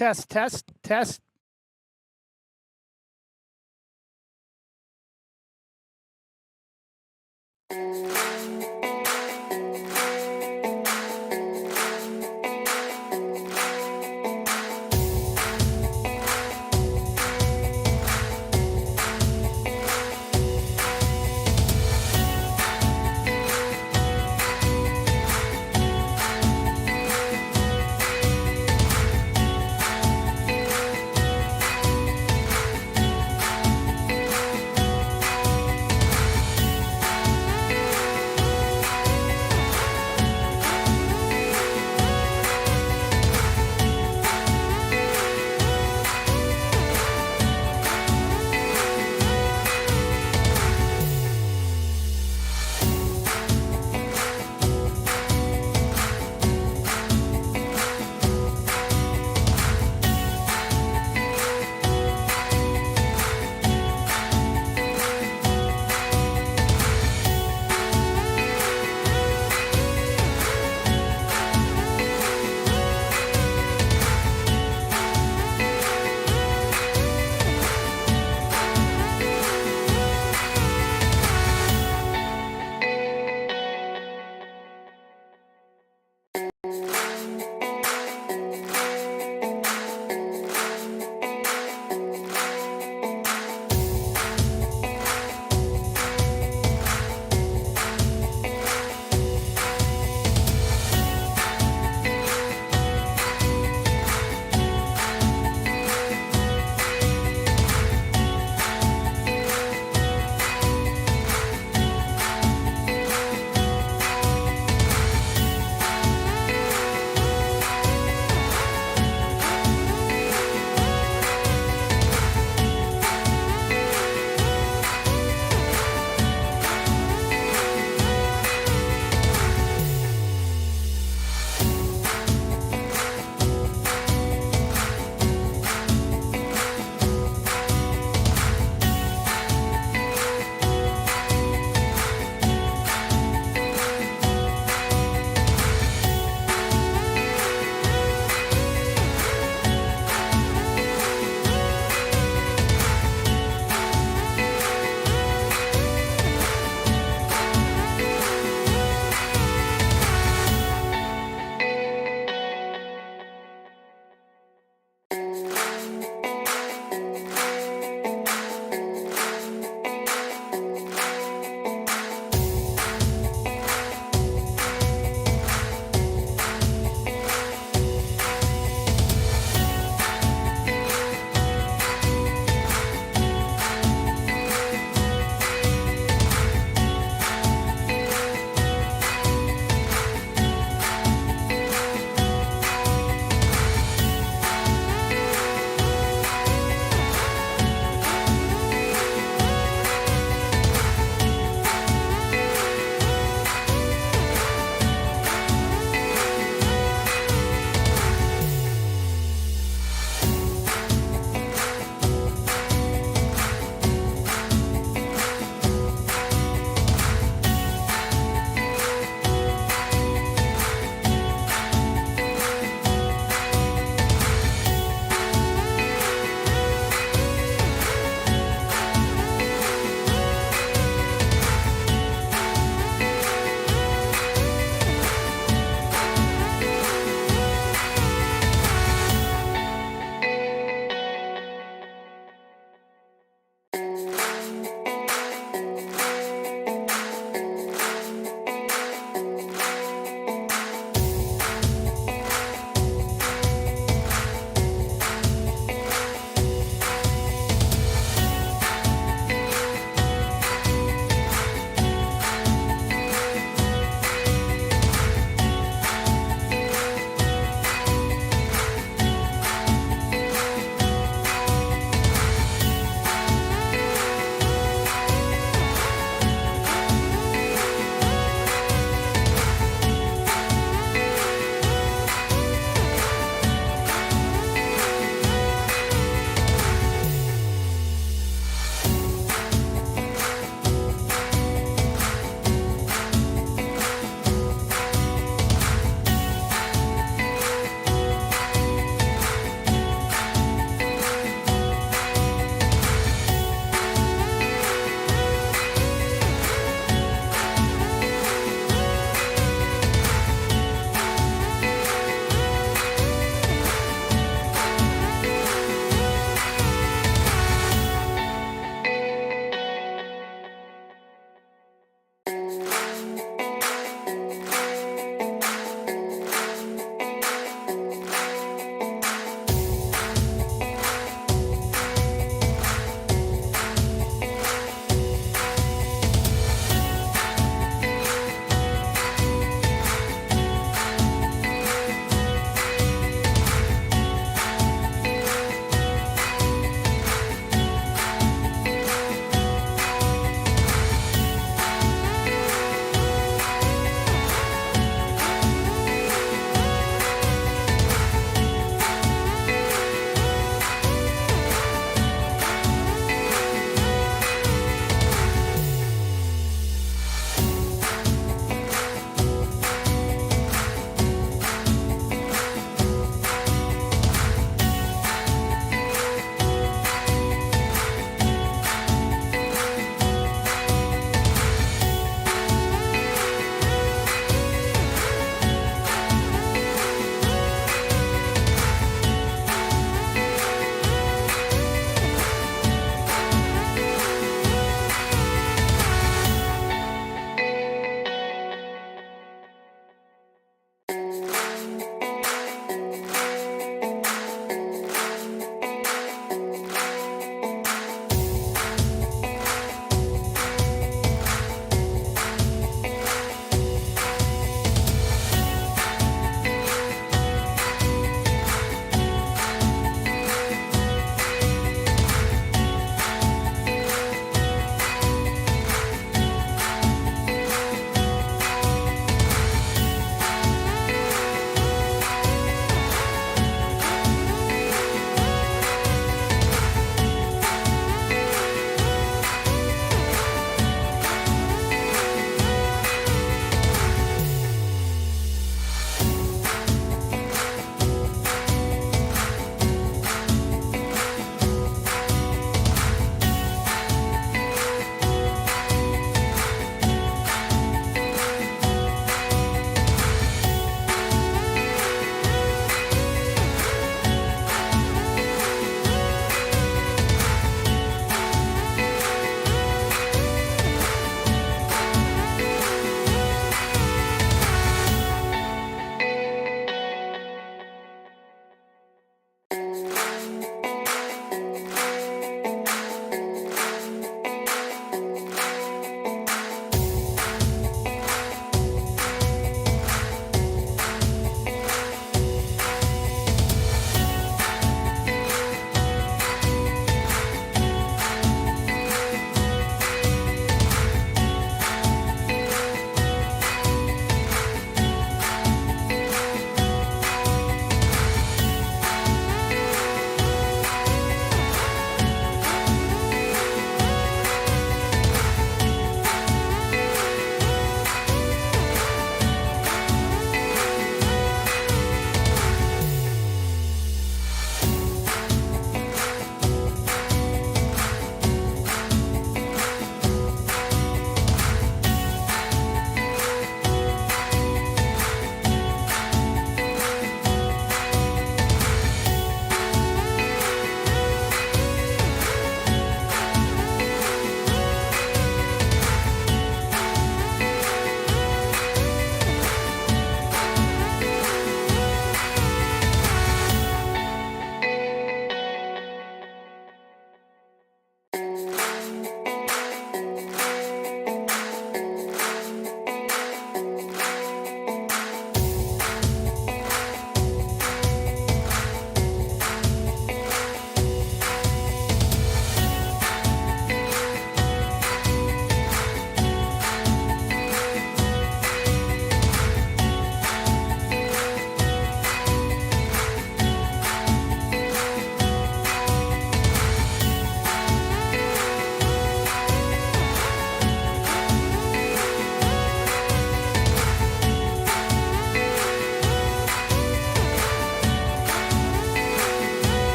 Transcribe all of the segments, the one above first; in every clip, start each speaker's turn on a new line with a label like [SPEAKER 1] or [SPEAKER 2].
[SPEAKER 1] Test, test, test.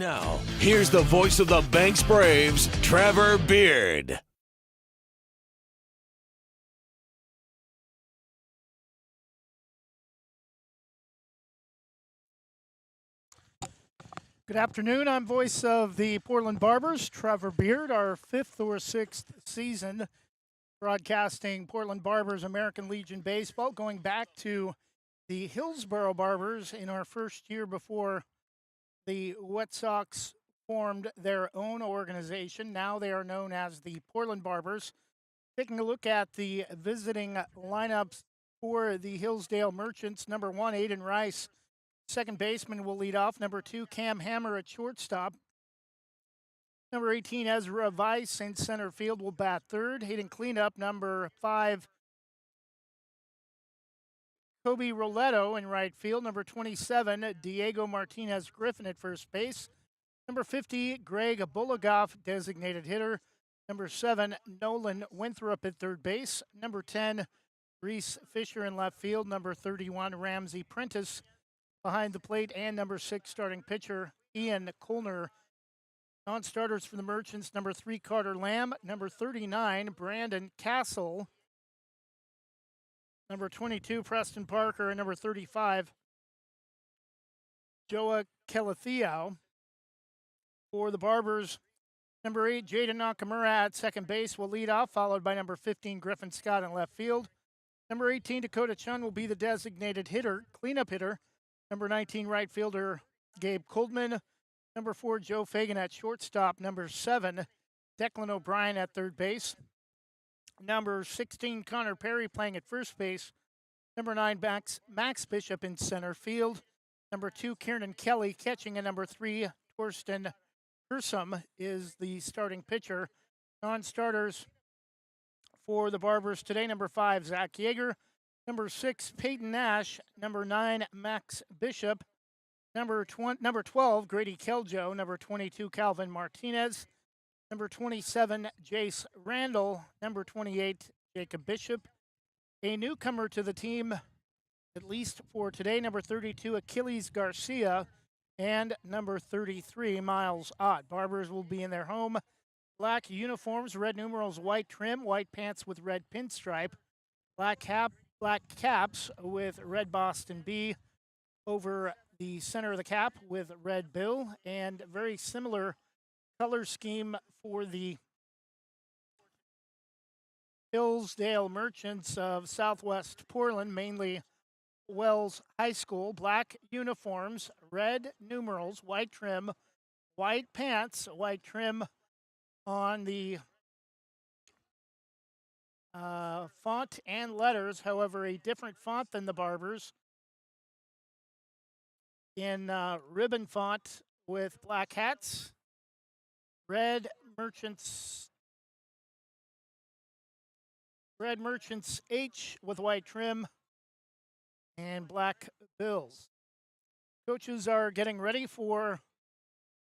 [SPEAKER 2] Now, here's the voice of the Banks Braves, Trevor Beard.
[SPEAKER 1] Good afternoon. I'm voice of the Portland Barbers, Trevor Beard, our fifth or sixth season broadcasting Portland Barbers American Legion Baseball, going back to the Hillsborough Barbers in our first year before the Wet Sox formed their own organization. Now they are known as the Portland Barbers. Taking a look at the visiting lineups for the Hillsdale Merchants. Number 1, Aiden Rice. Second baseman will lead off. Number 2, Cam Hammer at shortstop. Number 18, Ezra Weiss in center field will bat third. Hitting cleanup, number 5, Kobe Roletto in right field. Number 27, Diego Martinez Griffin at first base. Number 50, Greg Bulagoff, designated hitter. Number 7, Nolan Winthrop at third base. Number 10, Reese Fisher in left field. Number 31, Ramsey Prentice behind the plate. And number 6, starting pitcher, Ian Kolner. Non-starters for the Merchants, number 3, Carter Lamb. Number 39, Brandon Castle. Number 22, Preston Parker. And number 35, Joa Kelathiao. For the Barbers, number 8, Jaden Nakamura at second base will lead off, followed by number 15, Griffin Scott in left field. Number 18, Dakota Chun will be the designated hitter, cleanup hitter. Number 19, right fielder, Gabe Coldman. Number 4, Joe Fagan at shortstop. Number 7, Declan O'Brien at third base. Number 16, Connor Perry playing at first base. Number 9, Max Bishop in center field. Number 2, Kieran Kelly catching. And number 3, Torsten Hersum is the starting pitcher. Non-starters for the Barbers today, number 5, Zach Yeager. Number 6, Peyton Nash. Number 9, Max Bishop. Number 12, Grady Keljo. Number 22, Calvin Martinez. Number 27, Jace Randall. Number 28, Jacob Bishop. A newcomer to the team, at least for today, number 32, Achilles Garcia. And number 33, Miles Ott. Barbers will be in their home black uniforms, red numerals, white trim, white pants with red pinstripe, black caps with red Boston B over the center of the cap with red bill, and very similar color scheme for the Hillsdale Merchants of Southwest Portland, mainly Wells High School. Black uniforms, red numerals, white trim, white pants, white trim on the font and letters. However, a different font than the Barbers in ribbon font with black hats, red Merchants H with white trim, and black bills. Coaches are getting ready for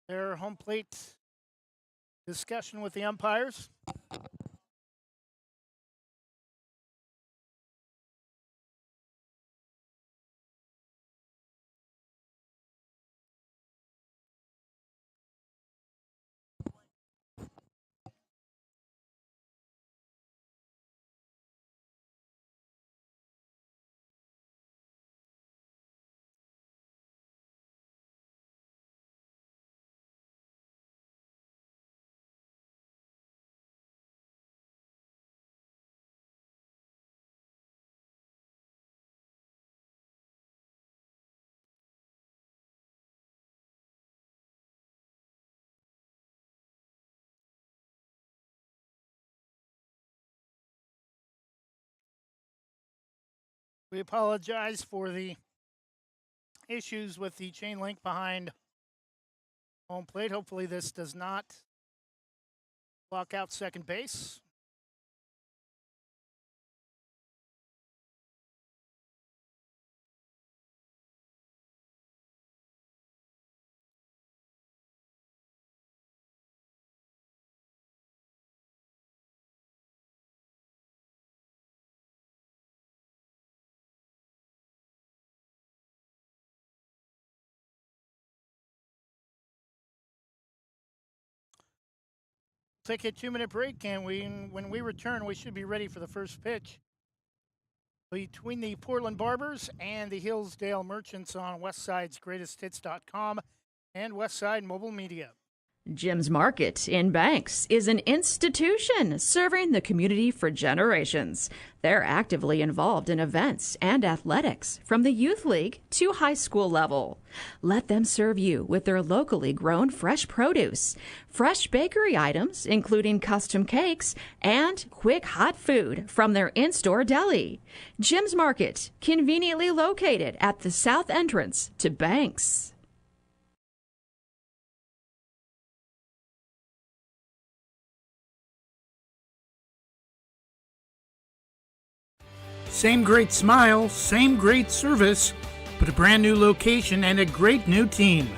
[SPEAKER 1] their home plate discussion with the umpires. We apologize for the issues with the chain link behind home plate. Hopefully this does not block out second base. Take a 2-minute break, and when we return, we should be ready for the first pitch between the Portland Barbers and the Hillsdale Merchants on WestSidesGreatestHits.com and Westside Mobile Media.
[SPEAKER 3] Jim's Market in Banks is an institution serving the community for generations. They're actively involved in events and athletics from the youth league to high school level. Let them serve you with their locally grown fresh produce, fresh bakery items, including custom cakes, and quick hot food from their in-store deli. Jim's Market, conveniently located at the south entrance to Banks.
[SPEAKER 1] Same great smile, same great service, but a brand new location and a great new team.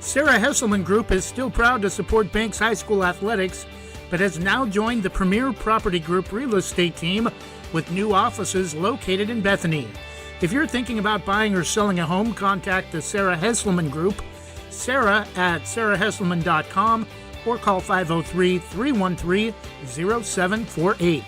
[SPEAKER 1] Sarah Hesselman Group is still proud to support Banks High School athletics, but has now joined the Premier Property Group real estate team with new offices located in Bethany. If you're thinking about buying or selling a home, contact the Sarah Hesselman Group, Sarah at sarahhesselman.com, or call 503-313-0748.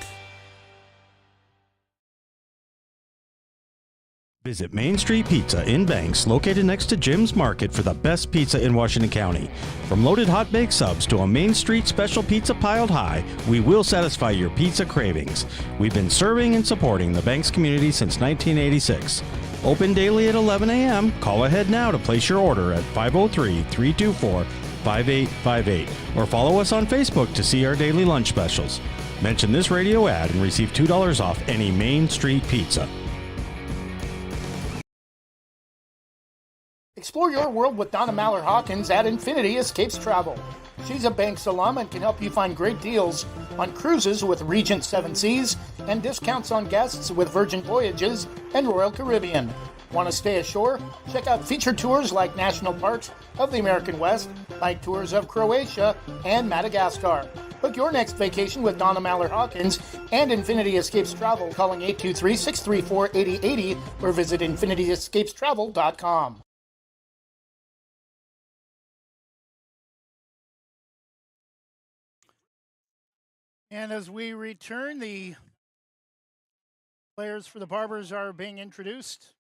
[SPEAKER 4] Visit Main Street Pizza in Banks, located next to Jim's Market, for the best pizza in Washington County. From loaded hot baked subs to a Main Street special pizza piled high, we will satisfy your pizza cravings. We've been serving and supporting the Banks community since 1986. Open daily at 11 a.m. Call ahead now to place your order at 503-324-5858 or follow us on Facebook to see our daily lunch specials. Mention this radio ad and receive $2 off any Main Street pizza.
[SPEAKER 1] Explore your world with Donna Mallard Hawkins at Infinity Escapes Travel. She's a Banks alum and can help you find great deals on cruises with Regent Seven Seas and discounts on guests with Virgin Voyages and Royal Caribbean. Want to stay ashore? Check out featured tours like National Parks of the American West, like tours of Croatia and Madagascar. Book your next vacation with Donna Mallard Hawkins and Infinity Escapes Travel, calling 823-634-8080 or visit infinityescapestravel.com. And as we return, the players for the Barbers are being introduced.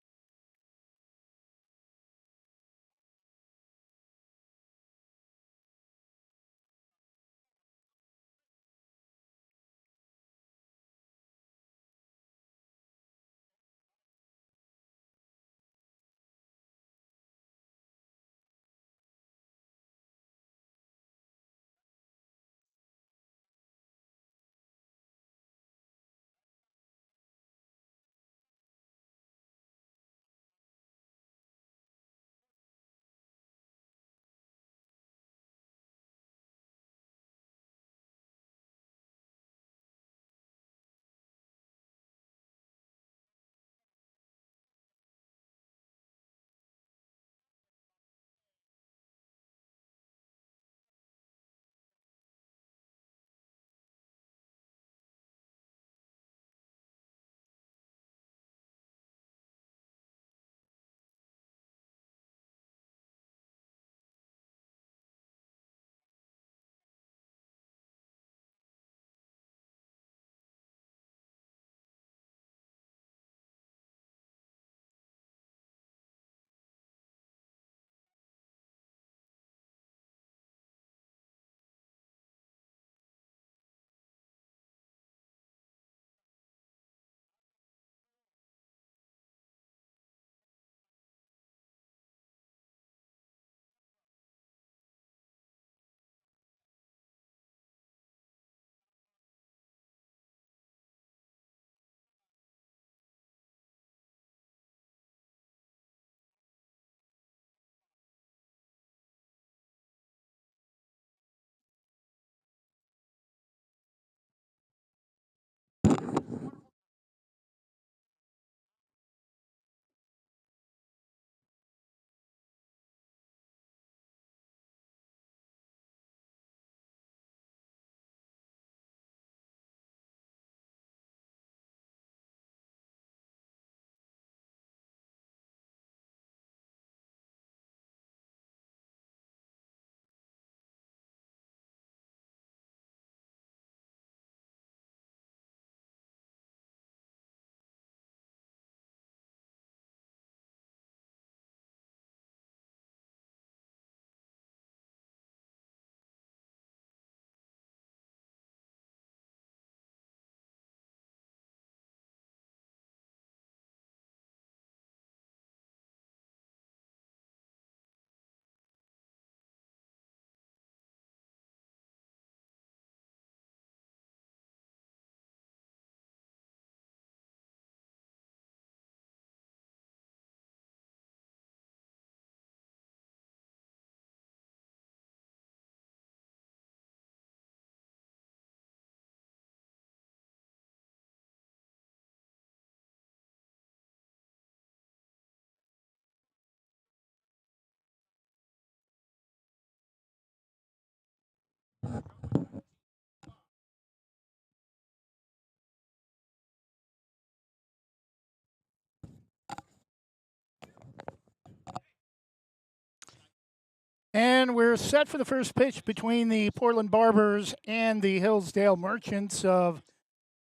[SPEAKER 1] And we're set for the first pitch between the Portland Barbers and the Hillsdale Merchants of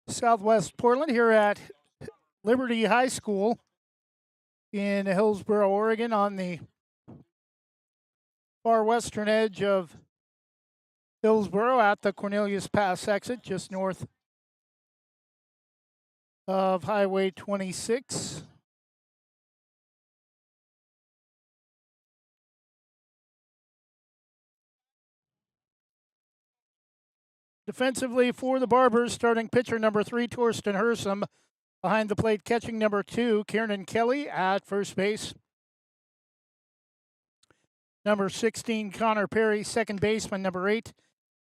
[SPEAKER 1] Southwest Portland here at Liberty High School in Hillsboro, Oregon, on the far western edge of Hillsboro at the Cornelius Pass exit, just north of Highway 26. Defensively for the Barbers, starting pitcher number 3, Torsten Hersom. Behind the plate, catching number 2, Kiernan Kelly at first base. Number 16, Connor Perry, second baseman. Number 8,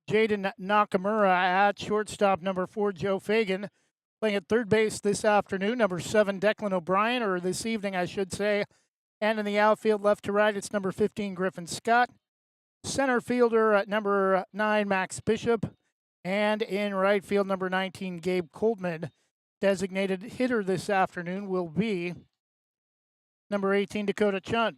[SPEAKER 1] Jaden Nakamura at shortstop. Number 4, Joe Fagan. Playing at third base this afternoon, number 7, Declan O'Brien, or this evening, I should say. And in the outfield, left to right, it's number 15, Griffin Scott. Center fielder at number 9, Max Bishop. And in right field, number 19, Gabe Coldman. Designated hitter this afternoon will be number 18, Dakota Chun.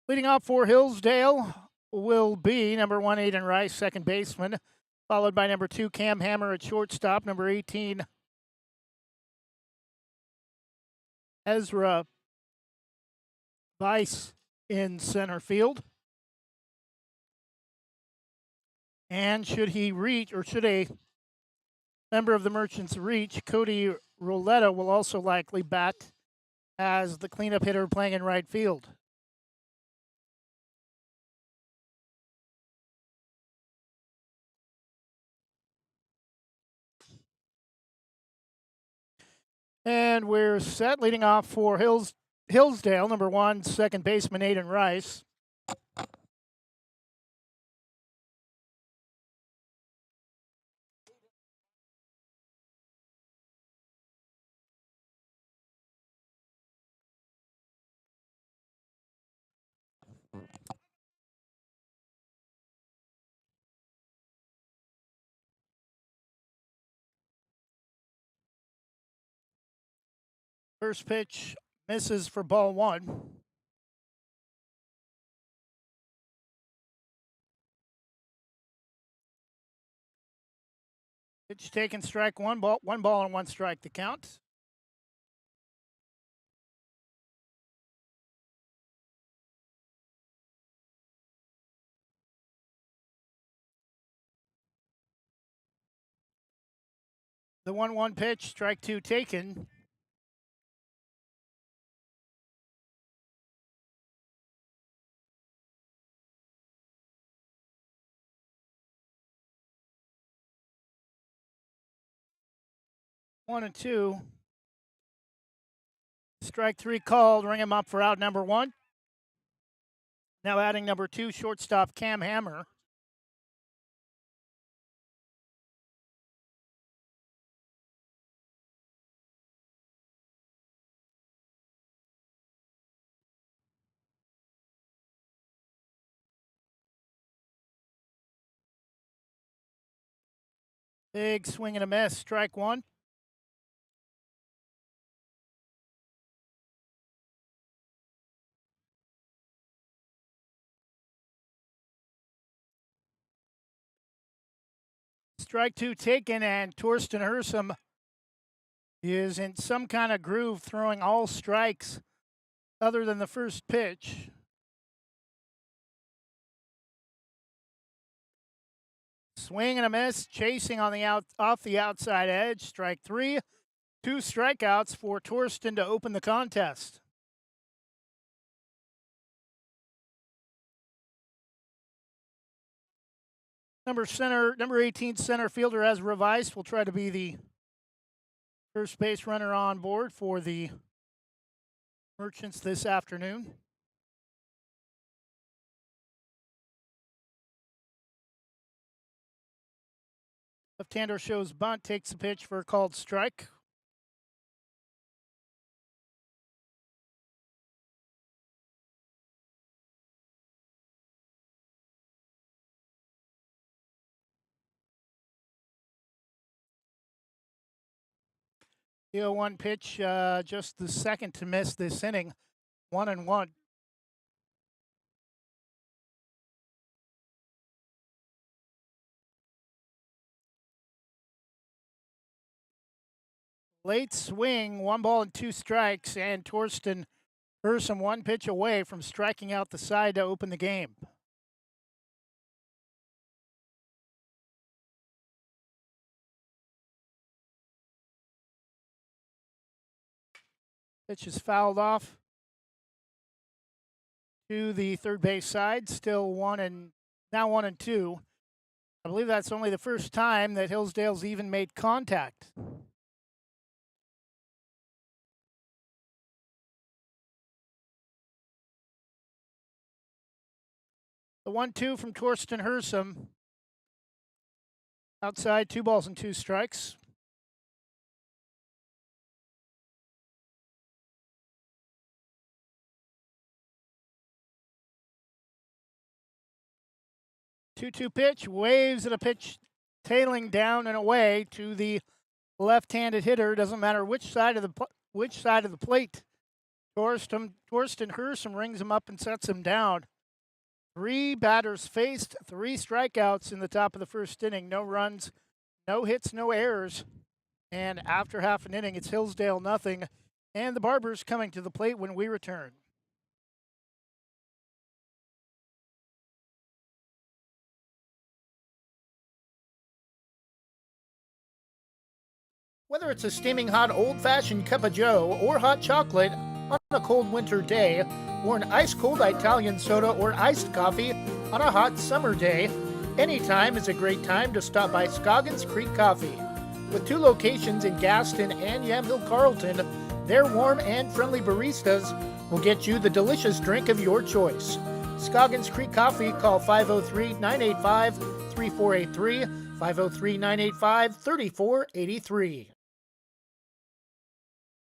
[SPEAKER 1] Leading off for Hillsdale will be number 1, Aiden Rice, second baseman, followed by number 2, Cam Hammer at shortstop, number 18, Ezra Weiss in center field. And should he reach, or should a member of the Merchants reach, Cody Roletta will also likely bat as the cleanup hitter playing in right field. And we're set, leading off for Hillsdale, number 1, second baseman Aiden Rice. First pitch misses for ball 1. Pitch taken, strike 1, ball and 1 strike to count. The 1-1 pitch, strike 2 taken. One and 2. Strike 3 called. Ring him up for out number 1. Now adding number 2, shortstop Cam Hammer. Big swing and a miss. Strike 1. Strike 2 taken, and Torsten Hersom is in some kind of groove, throwing all strikes other than the first pitch. Swing and a miss, chasing on the off the outside edge. Strike 3. 2 strikeouts for Torsten to open the contest. Number 18 center fielder Ezra Weiss will try to be the first base runner on board for the Merchants this afternoon. Left-hander shows bunt, takes the pitch for a called strike. The 0-1 pitch, just the second to miss this inning. 1-1. Late swing, 1-2 strikes, and Torsten Hursom 1 pitch away from striking out the side to open the game. Pitch is fouled off to the third base side. Still 1-2. I believe that's only the first time that Hillsdale's even made contact. The 1-2 from Torsten Hursom. Outside, 2-2 strikes. Two-two pitch, waves at a pitch, tailing down and away to the left-handed hitter. Doesn't matter which side of the plate. Torsten Hursom rings him up and sets him down. 3 batters faced, 3 strikeouts in the top of the first inning. No runs, no hits, no errors. And after half an inning, it's Hillsdale nothing, and the Barbers coming to the plate when we return. Whether it's a steaming hot old-fashioned cup of joe or hot chocolate on a cold winter day, or an ice-cold Italian soda or iced coffee on a hot summer day, any time is a great time to stop by Scoggins Creek Coffee. With 2 locations in Gaston and Yamhill Carlton, their warm and friendly baristas will get you the delicious drink of your choice. Scoggins Creek Coffee, call 503-985-3483, 503-985-3483.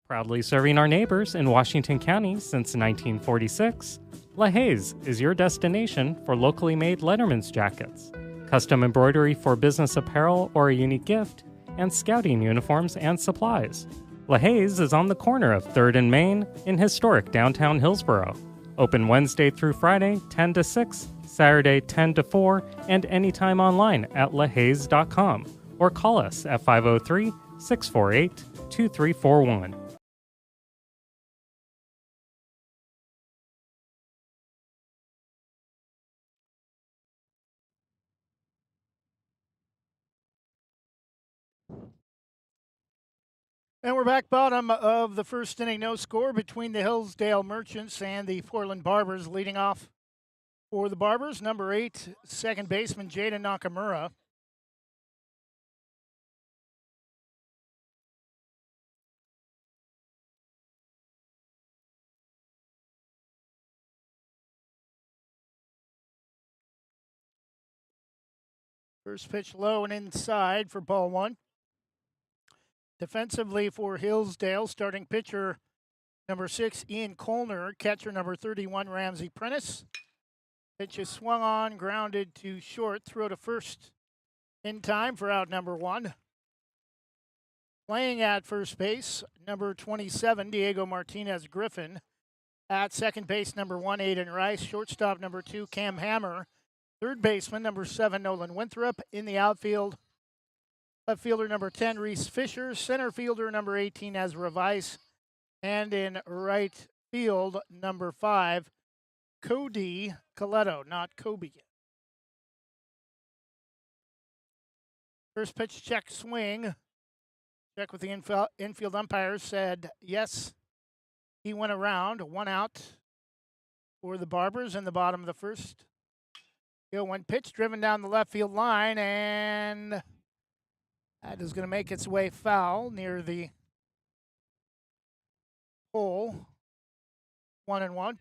[SPEAKER 5] Proudly serving our neighbors in Washington County since 1946, LaHaye's is your destination for locally made Letterman's jackets, custom embroidery for business apparel or a unique gift, and scouting uniforms and supplies. LaHaye's is on the corner of 3rd and Main in historic downtown Hillsborough. Open Wednesday through Friday, 10 to 6, Saturday, 10 to 4, and anytime online at lahayes.com or call us at 503-648-2341.
[SPEAKER 1] And we're back bottom of the first inning, no score between the Hillsdale Merchants and the Portland Barbers. Leading off for the Barbers, number 8, second baseman Jaden Nakamura. First pitch low and inside for ball 1. Defensively for Hillsdale, starting pitcher number 6, Ian Colner, catcher number 31, Ramsey Prentice. Pitch is swung on, grounded to short, throw to first in time for out number 1. Playing at first base, number 27, Diego Martinez Griffin. At second base, number 1, Aiden Rice. Shortstop, number 2, Cam Hammer. Third baseman, number 7, Nolan Winthrop. In the outfield, left fielder number 10, Reese Fisher. Center fielder number 18, Ezra Weiss. And in right field, number 5, Cody Coletto, not Kobe. First pitch check swing. Check with the infield umpires, said yes. He went around, 1 out for the Barbers in the bottom of the first. 0-1 pitch driven down the left field line, and that is going to make its way foul near the hole. 1-1.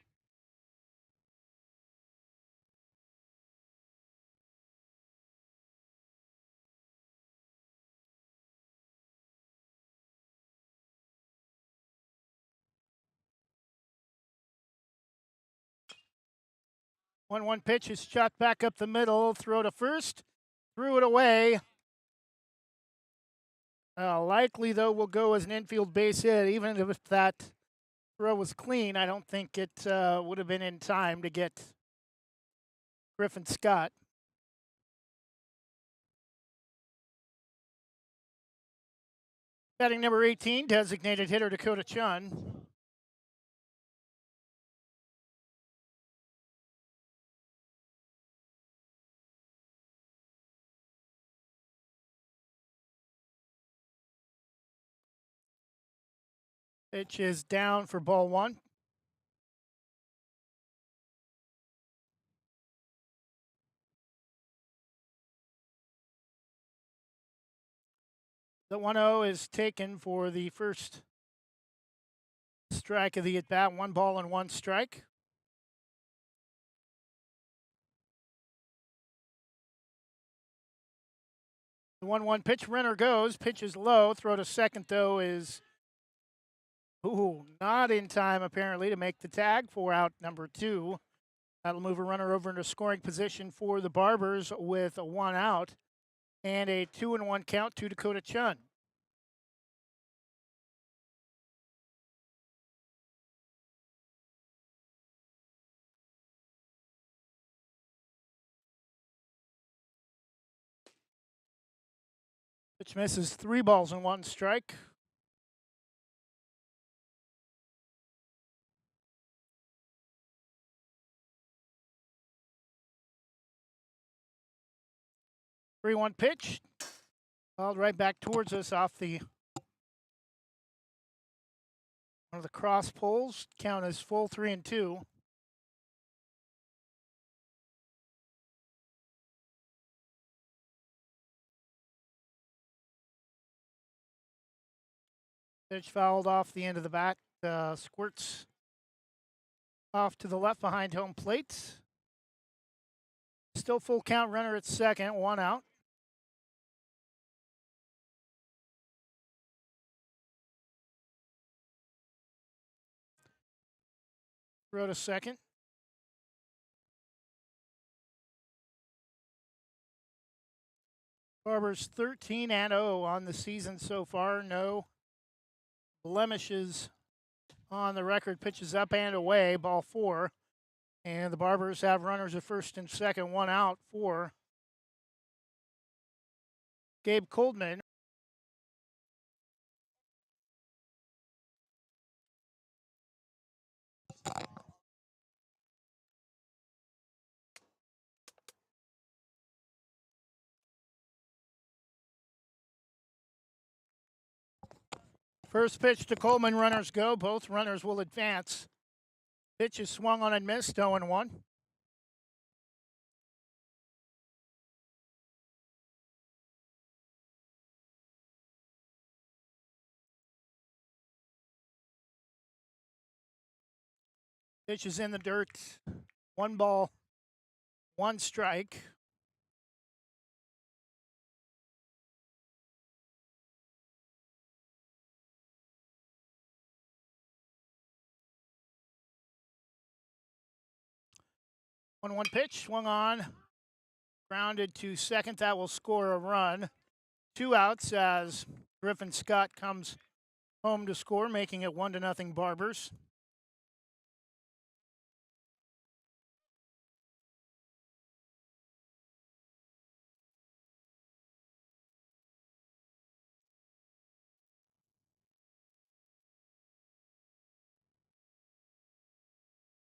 [SPEAKER 1] One pitch is shot back up the middle. Throw to first. Threw it away. Likely, though, will go as an infield base hit, even if that Throw was clean. I don't think it would have been in time to get Griffin Scott. Batting number 18, designated hitter Dakota Chun. Pitch is down for ball one. The 1-0 is taken for the first strike of the at bat. 1 ball and 1 strike. The 1-1 pitch, runner goes. Pitch is low. Throw to second, though, is not in time, apparently, to make the tag for out number 2. That'll move a runner over into scoring position for the Barbers with 1 out and a 2-1 count to Dakota Chun. Pitch misses, 3 balls and 1 strike. Three-one pitch, fouled right back towards us off the one of the cross poles. Count is full 3-2. Pitch fouled off the end of the bat. Squirts off to the left behind home plate. Still full count, runner at second, 1 out. Throw to second. Barbers 13-0 on the season so far. No blemishes on the record. Pitches up and away, ball 4. And the Barbers have runners at first and second, 1 out for Gabe Coldman. First pitch to Coleman, runners go. Both runners will advance. Pitch is swung on and missed, 0-1. Pitch is in the dirt. 1 ball, 1 strike. One pitch, swung on, grounded to second. That will score a run. 2 outs as Griffin Scott comes home to score, making it 1-0 Barbers.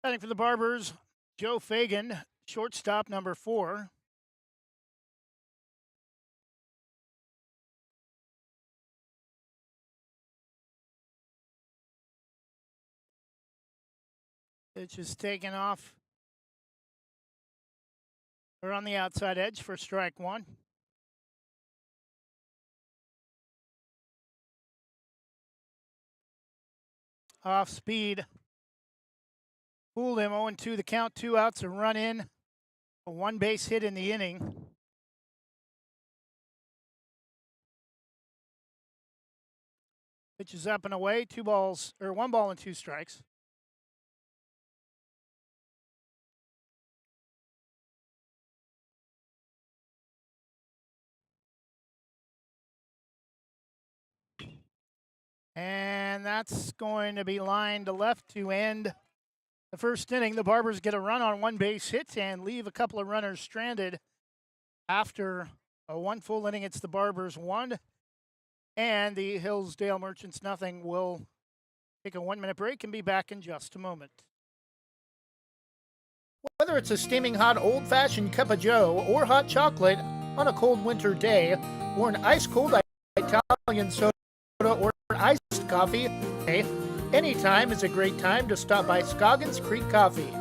[SPEAKER 1] Batting for the Barbers, Joe Fagan, shortstop, number 4. Pitch is taken off. They're on the outside edge for strike 1. Off speed. Fooled him, 0-2 the count, 2 outs, a run in, a 1 base hit in the inning. Pitch is up and away, 1 ball and 2 strikes. And that's going to be lined to left to end the first inning. The Barbers get a run on one base hit and leave a couple of runners stranded after a one full inning. It's the Barbers 1 and the Hillsdale Merchants nothing. We'll take a 1-minute break and be back in just a moment. Whether it's a steaming hot old-fashioned cup of joe or hot chocolate on a cold winter day, or an ice-cold Italian soda or iced coffee, anytime is a great time to stop by Scoggins Creek Coffee.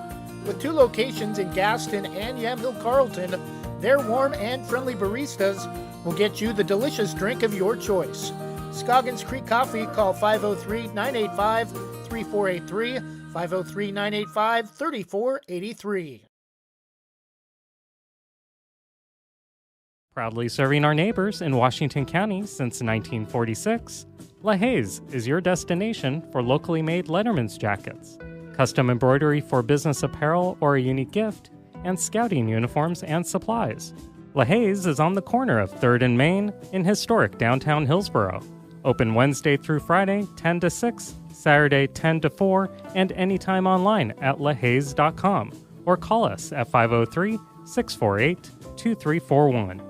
[SPEAKER 1] With 2 locations in Gaston and Yamhill Carlton, their warm and friendly baristas will get you the delicious drink of your choice. Scoggins Creek Coffee, call 503-985-3483, 503-985-3483.
[SPEAKER 5] Proudly serving our neighbors in Washington County since 1946, LaHaye's is your destination for locally made Letterman's jackets, custom embroidery for business apparel or a unique gift, and scouting uniforms and supplies. LaHaye's is on the corner of 3rd and Main in historic downtown Hillsborough. Open Wednesday through Friday, 10 to 6, Saturday, 10 to 4, and anytime online at lahayes.com or call us at 503-648-2341.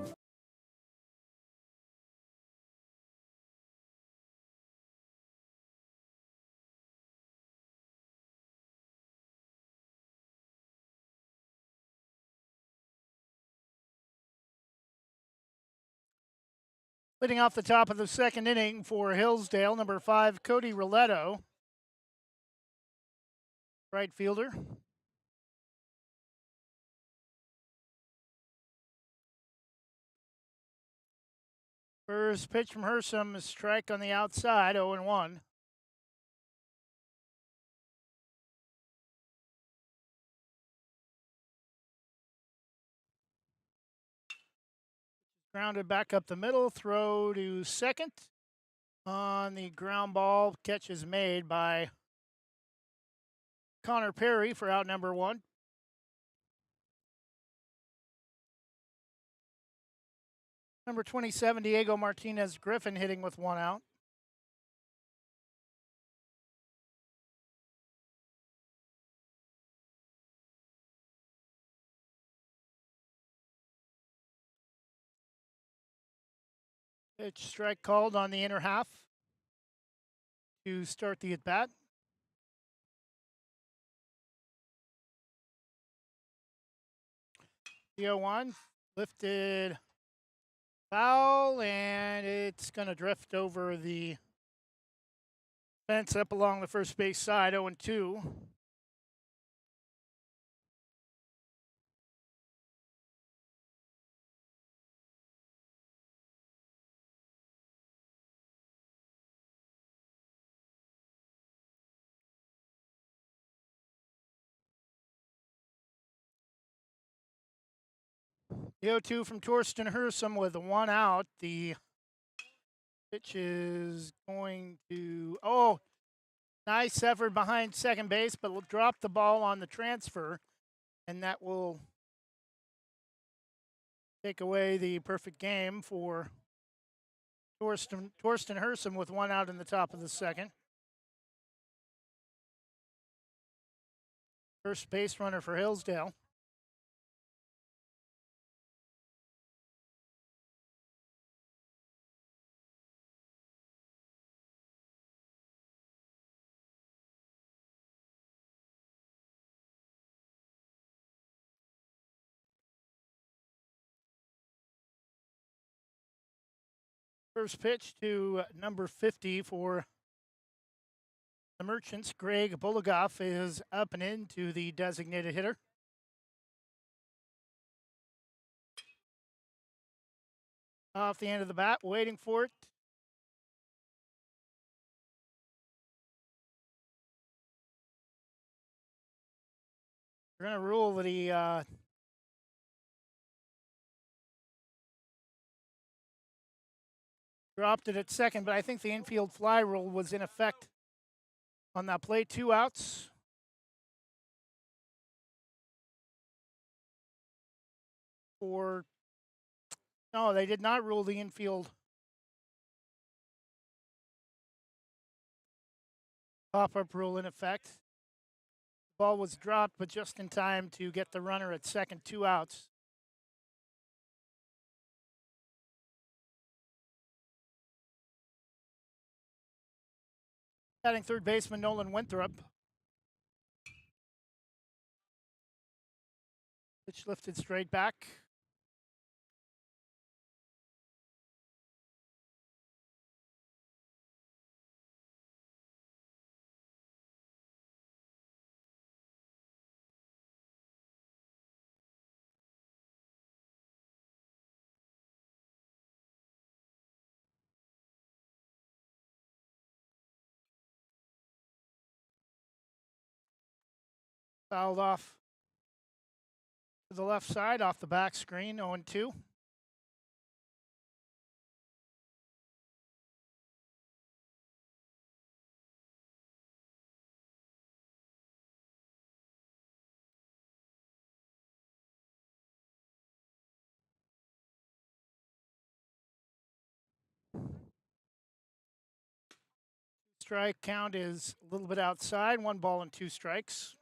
[SPEAKER 1] Leading off the top of the second inning for Hillsdale, number 5, Cody Roletto, right fielder. First pitch from Hersom, a strike on the outside, 0-1. Grounded back up the middle, throw to second. On the ground ball, catch is made by Connor Perry for out number 1. Number 27, Diego Martinez Griffin hitting with 1 out. Pitch strike called on the inner half to start the at-bat. The 0-1, lifted foul, and it's going to drift over the fence up along the first base side, 0-2. The 0-2 from Torsten Hersom with 1 out. The pitch is going to, nice effort behind second base, but will drop the ball on the transfer, and that will take away the perfect game for Torsten Hersom with 1 out in the top of the second. First base runner for Hillsdale. First pitch to number 50 for the Merchants. Greg Bulagoff is up and into the designated hitter. Off the end of the bat, waiting for it. We're going to rule that he dropped it at second, but I think the infield fly rule was in effect on that play. 2 outs. No, they did not rule the infield Pop-up rule in effect. Ball was dropped, but just in time to get the runner at second, 2 outs. Batting third baseman Nolan Winthrop. Pitch lifted straight back. Fouled off to the left side, off the back screen, 0-2. Strike count is a little bit outside, 1 ball and 2 strikes.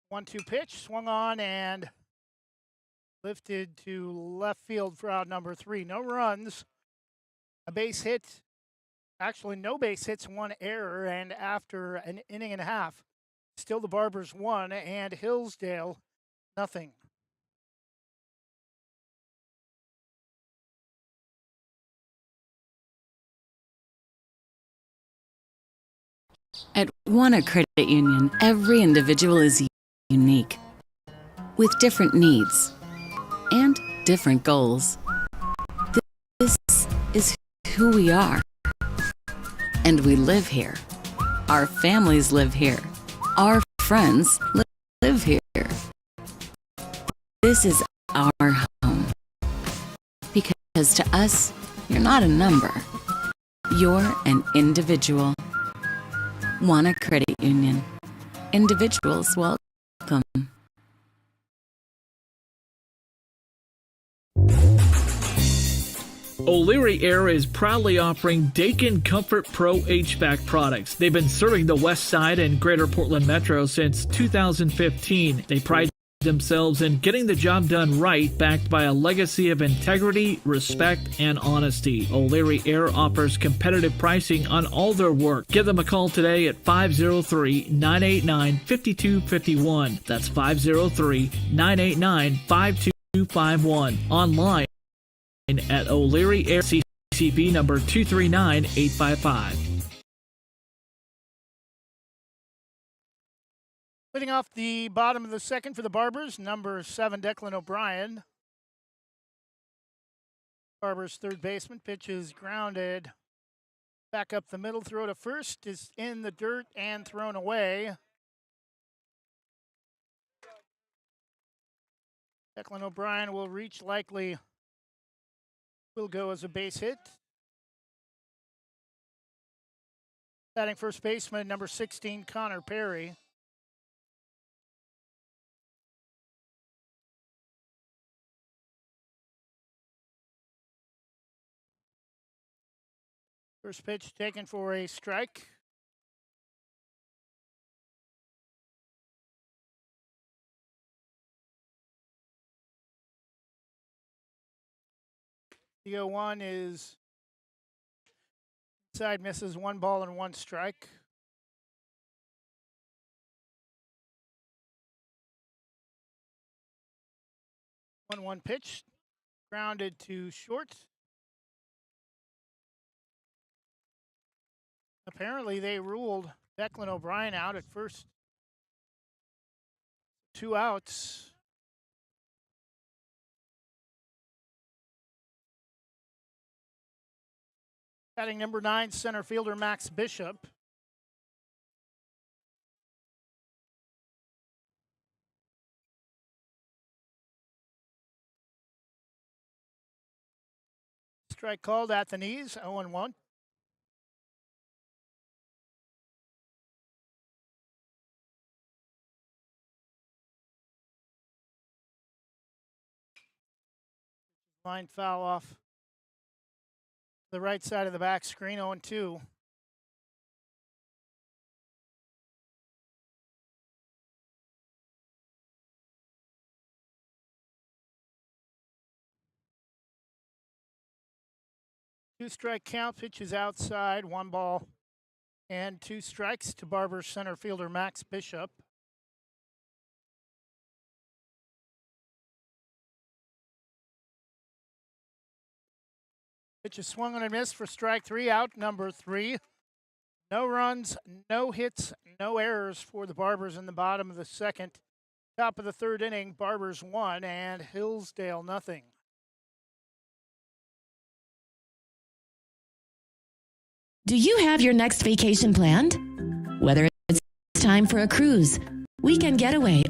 [SPEAKER 1] One-two pitch, swung on and lifted to left field for out number 3. No runs, a base hit, actually no base hits, 1 error, and after an inning and a half, still the Barbers 1 and Hillsdale nothing.
[SPEAKER 6] At Wanna Credit Union, every individual is unique, with different needs and different goals. This is who we are. And we live here. Our families live here. Our friends live here. This is our home. Because to us, you're not a number. You're an individual. Wanna Credit Union. Individuals welcome.
[SPEAKER 7] O'Leary Air is proudly offering Dakin Comfort Pro HVAC products. They've been serving the West Side and Greater Portland Metro since 2015. They pride themselves in getting the job done right, backed by a legacy of integrity, respect, and honesty. O'Leary Air offers competitive pricing on all their work. Give them a call today at 503-989-5251. That's 503-989-5251. Online at O'Leary Air, CCB number 239855.
[SPEAKER 1] Leading off the bottom of the second for the Barbers, number 7, Declan O'Brien. Barbers' third baseman, pitch is grounded. Back up the middle, throw to first is in the dirt and thrown away. Declan O'Brien will reach, likely will go as a base hit. Batting first baseman, number 16, Connor Perry. First pitch taken for a strike. The 0-1 is inside, misses, 1 ball and 1 strike. One pitch, grounded to short. Apparently they ruled Declan O'Brien out at first. 2 outs. Batting number 9, center fielder Max Bishop. Strike called at the knees, 0-1. Line foul off the right side of the back screen, 0-2. Two-strike count, pitches outside, 1 ball and 2 strikes to Barbers center fielder Max Bishop. Pitch is swung on and missed for strike 3, out number 3. No runs, no hits, no errors for the Barbers in the bottom of the second. Top of the third inning, Barbers 1 and Hillsdale nothing.
[SPEAKER 8] Do you have your next vacation planned? Whether it's time for a cruise, weekend getaway,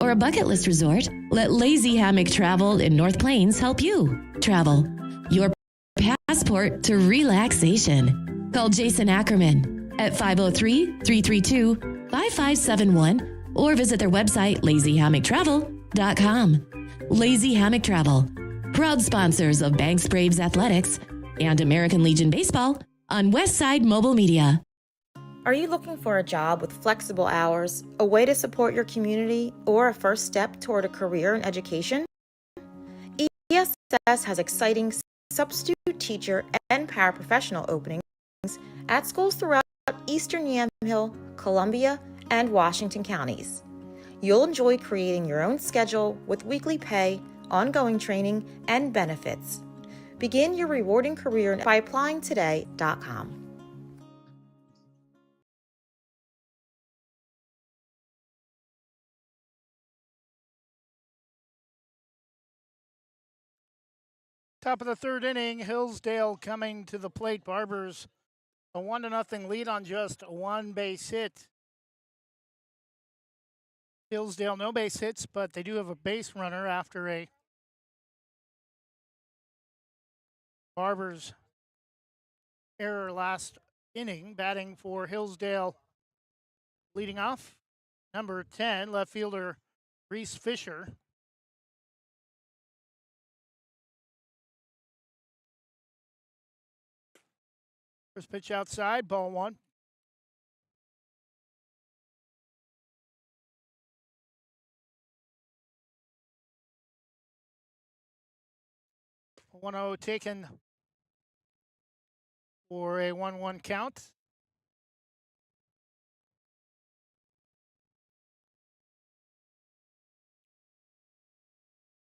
[SPEAKER 8] or a bucket list resort, let Lazy Hammock Travel in North Plains help you travel. Your passport to relaxation. Call Jason Ackerman at 503-332-5571 or visit their website, lazyhammocktravel.com. Lazy Hammock Travel, proud sponsors of Banks Braves Athletics and American Legion Baseball on Westside Mobile Media.
[SPEAKER 9] Are you looking for a job with flexible hours, a way to support your community, or a first step toward a career in education? ESS has exciting substitute teacher and paraprofessional openings at schools throughout Eastern Yamhill, Columbia, and Washington counties. You'll enjoy creating your own schedule with weekly pay, ongoing training, and benefits. Begin your rewarding career by applying today.com.
[SPEAKER 1] Top of the third inning, Hillsdale coming to the plate. Barbers a 1-0 lead on just 1 base hit. Hillsdale no base hits, but they do have a base runner after a Barbers error last inning. Batting for Hillsdale, leading off, number 10, left fielder Reese Fisher. First pitch outside, ball 1. A 1-0 taken for a 1-1 count.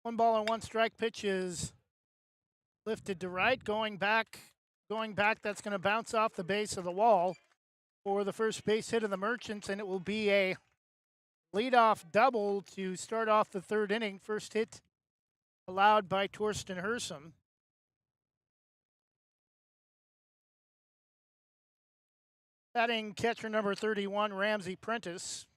[SPEAKER 1] One ball and 1 strike. Pitch is lifted to right, going back, that's going to bounce off the base of the wall for the first base hit of the Merchants, and it will be a leadoff double to start off the third inning. First hit allowed by Torsten Hersom. Batting catcher number 31, Ramsey Prentice.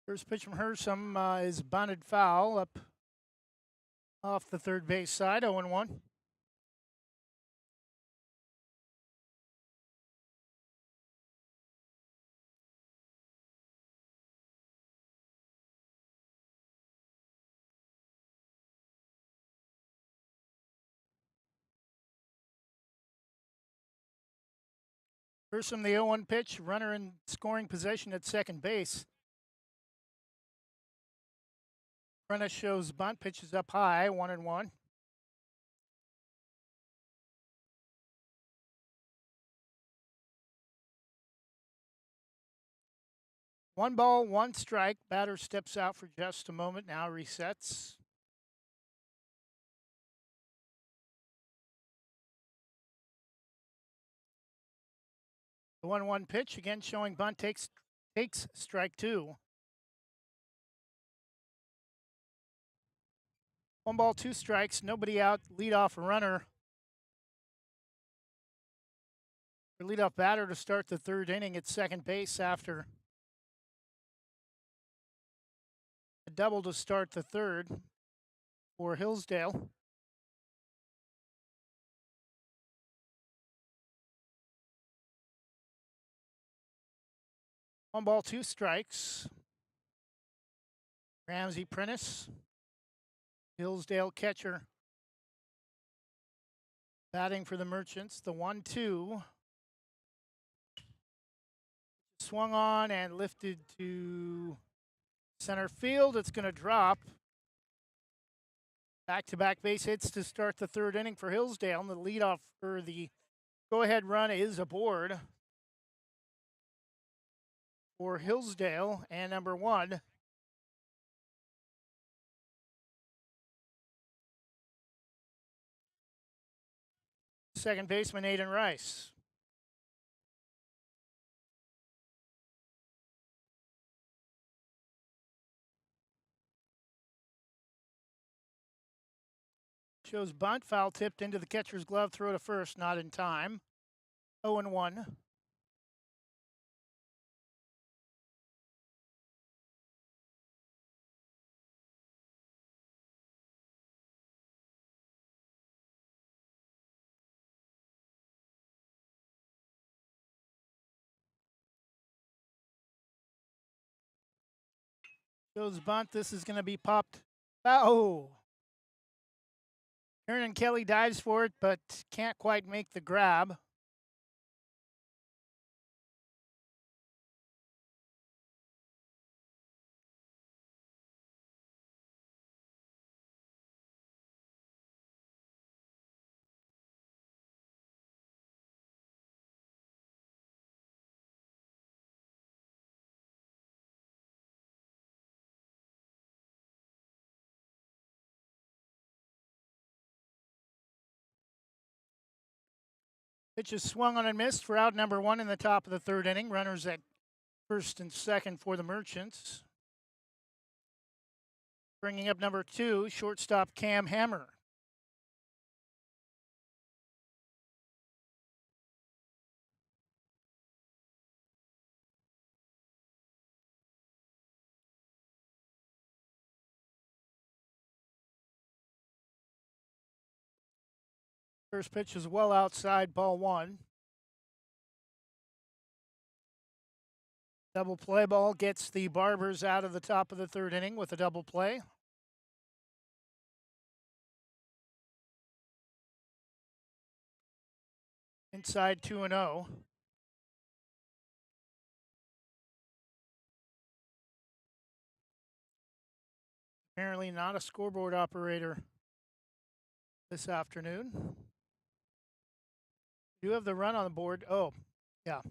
[SPEAKER 1] First pitch from Hersom is bunted foul up off the third base side, 0-1. Hersom, the 0-1 pitch, runner in scoring position at second base. Prentice shows bunt, pitches up high, 1-1. One ball, 1 strike. Batter steps out for just a moment, now resets. The 1-1 pitch, again showing bunt, takes strike 2. 1 ball, 2 strikes, nobody out, leadoff runner Their leadoff batter to start the third inning at second base after a double to start the third for Hillsdale. One ball, two strikes. Ramsey Prentice, Hillsdale catcher, batting for the Merchants. The 1-2. Swung on and lifted to center field. It's going to drop. Back-to-back base hits to start the third inning for Hillsdale. And the leadoff, or the go-ahead run, is aboard for Hillsdale, and number one. Second baseman Aiden Rice. Shows bunt, foul tipped into the catcher's glove, throw to first, not in time. 0-1. Shows bunt. This is going to be popped. Oh! Aaron Kelly dives for it, but can't quite make the grab. Pitch is swung on and missed for out number one in the top of the third inning. Runners at first and second for the Merchants. Bringing up number two, shortstop Cam Hammer. First pitch is well outside, ball one. Double play ball gets the Barbers out of the top of the third inning with a double play. Inside 2-0. Apparently not a scoreboard operator this afternoon. You have the run on the board. Oh, yeah.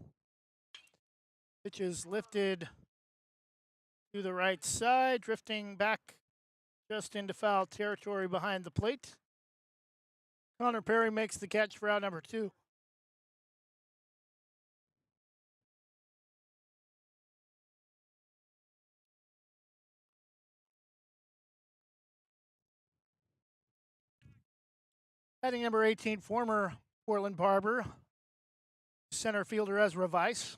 [SPEAKER 1] Pitch is lifted to the right side, drifting back just into foul territory behind the plate. Connor Perry makes the catch for out number two. Batting number 18, former Portland Barber, center fielder Ezra Weiss.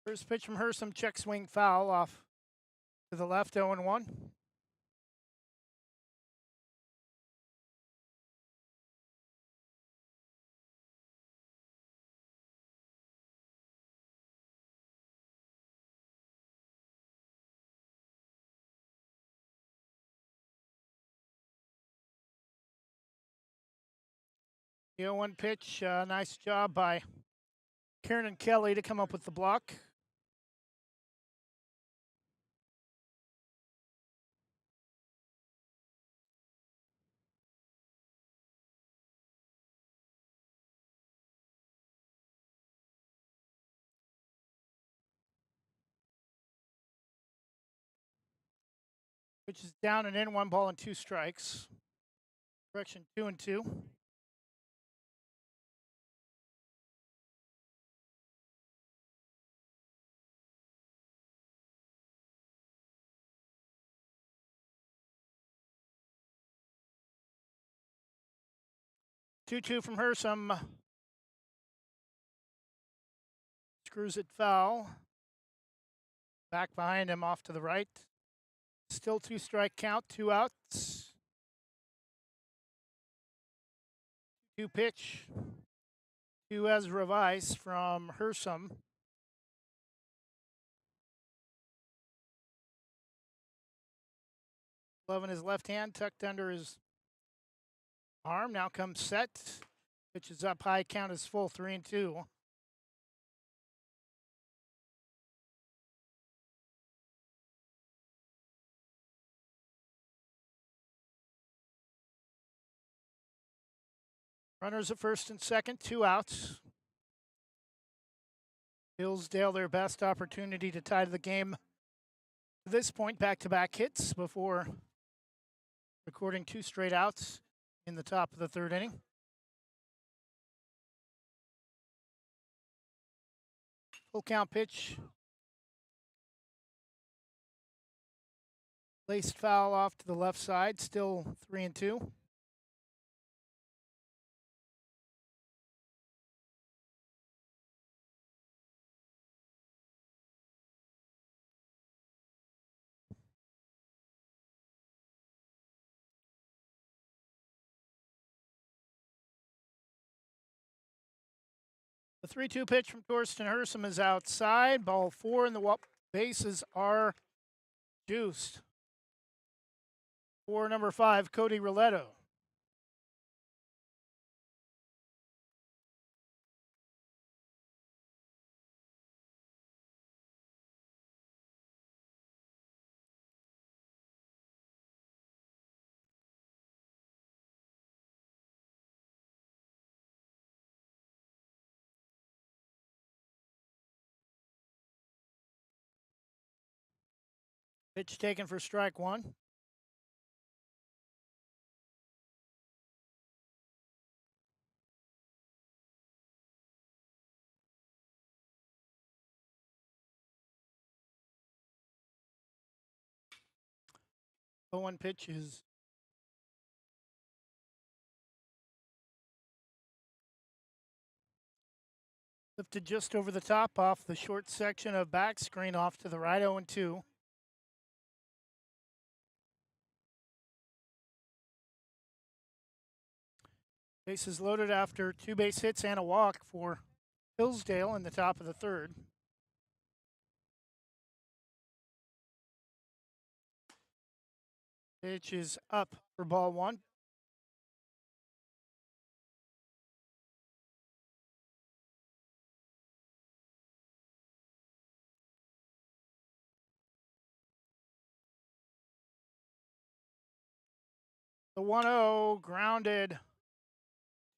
[SPEAKER 1] First pitch from Hersom, check swing foul off to the left, 0-1. The 0-1 pitch, nice job by Kieran Kelly to come up with the block. Which is down and in, 1 ball and 2 strikes. Correction, 2-2. 2-2 from Hersom. Screws it foul. Back behind him off to the right. Still 2-strike count, 2 outs. 2 pitch. 2 as revised from Hersom. Glove in his left hand, tucked under his arm. Now comes set. Pitch is up high, count is full, 3-2. Runners at first and second, 2 outs. Hillsdale, their best opportunity to tie the game. At this point, back-to-back hits before recording 2 straight outs in the top of the third inning. Full count pitch. Laced foul off to the left side, still 3-2. The 3-2 pitch from Torsten Hersom is outside. Ball 4, and the bases are juiced. For number 5, Cody Roletto. Pitch taken for strike 1. The 1 pitch is lifted just over the top off the short section of back screen off to the right, 0-2. Bases loaded after 2 base hits and a walk for Hillsdale in the top of the third. Pitch is up for ball 1. The 1-0 grounded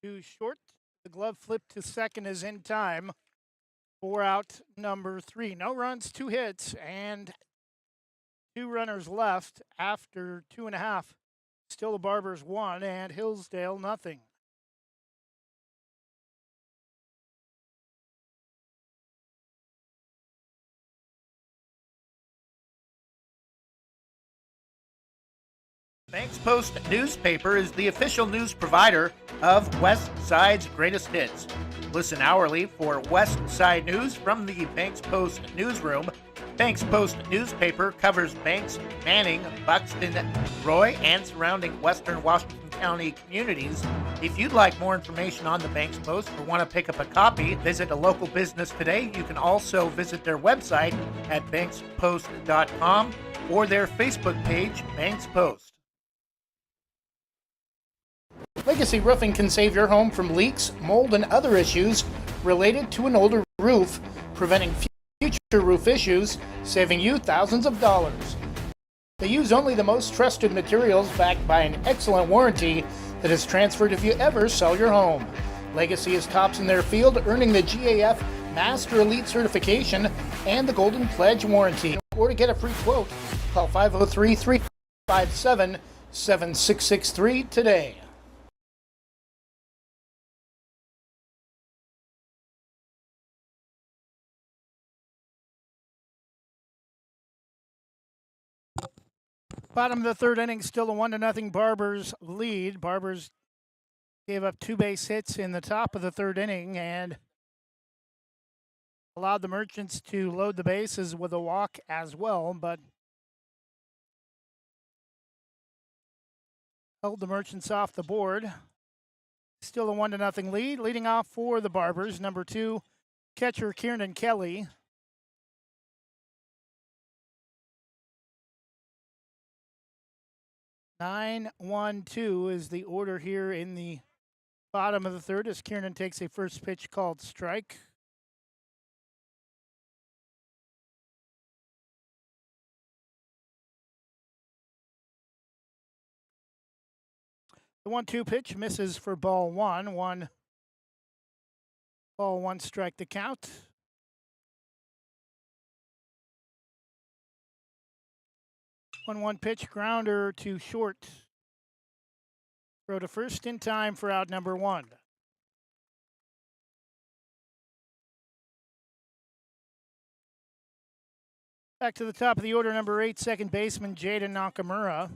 [SPEAKER 1] to short. The glove flip to second is in time. 4 out, number 3. No runs, 2 hits, and 2 runners left after 2.5. Still the Barbers 1 and Hillsdale nothing.
[SPEAKER 10] Banks Post newspaper is the official news provider of West Side's greatest hits. Listen hourly for West Side news from the Banks Post newsroom. Banks Post newspaper covers Banks, Manning, Buxton, Roy, and surrounding western Washington County communities. If you'd like more information on the Banks Post or want to pick up a copy, visit a local business today. You can also visit their website at bankspost.com or their Facebook page, Banks Post.
[SPEAKER 1] Legacy Roofing can save your home from leaks, mold, and other issues related to an older roof, preventing future roof issues, saving you thousands of dollars. They use only the most trusted materials backed by an excellent warranty that is transferred if you ever sell your home. Legacy is tops in their field, earning the GAF Master Elite certification and the Golden Pledge warranty. Or to get a free quote, call 503-357-7663 today. Bottom of the third inning, still a 1-0 Barbers lead. Barbers Gave up 2 base hits in the top of the third inning and allowed the Merchants to load the bases with a walk as well, but held the Merchants off the board. Still a 1-0 lead. Leading off for the Barbers, number 2, catcher Kieran Kelly. Nine, 1-2 is the order here in the bottom of the third as Kieran takes a first pitch called strike. The 1-2 pitch misses for ball one. 1 strike to count. One pitch grounder to short. Throw to first in time for out number 1. Back to the top of the order, number 8, second baseman Jaden Nakamura.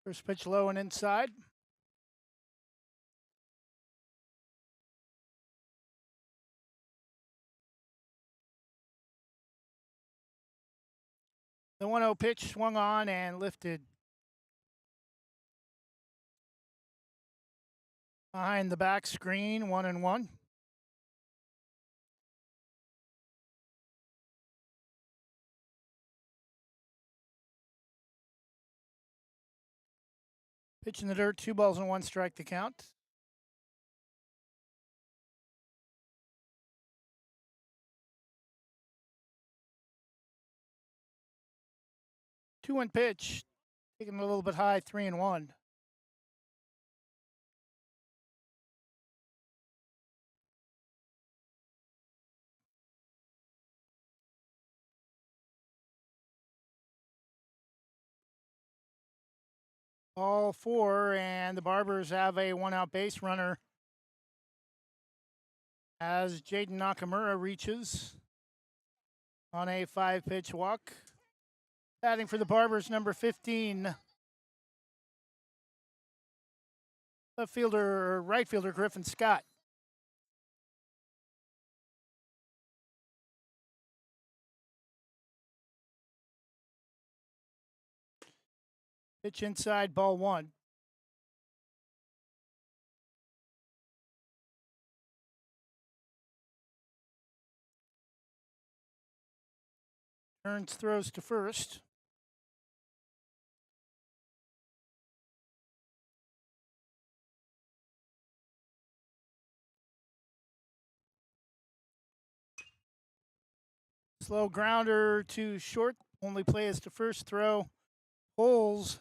[SPEAKER 1] First pitch low and inside. The 1-0 pitch swung on and lifted behind the back screen, 1-1. Pitch in the dirt, 2 balls and 1 strike to count. Two-one pitch, taking a little bit high, 3-1. All 4, and the Barbers have a 1-out base runner as Jaden Nakamura reaches on a 5-pitch walk. Batting for the Barbers, number 15, right fielder Griffin Scott. Pitch inside, ball 1. Turns, throws to first. Slow grounder to short. Only play is to first. Throw pulls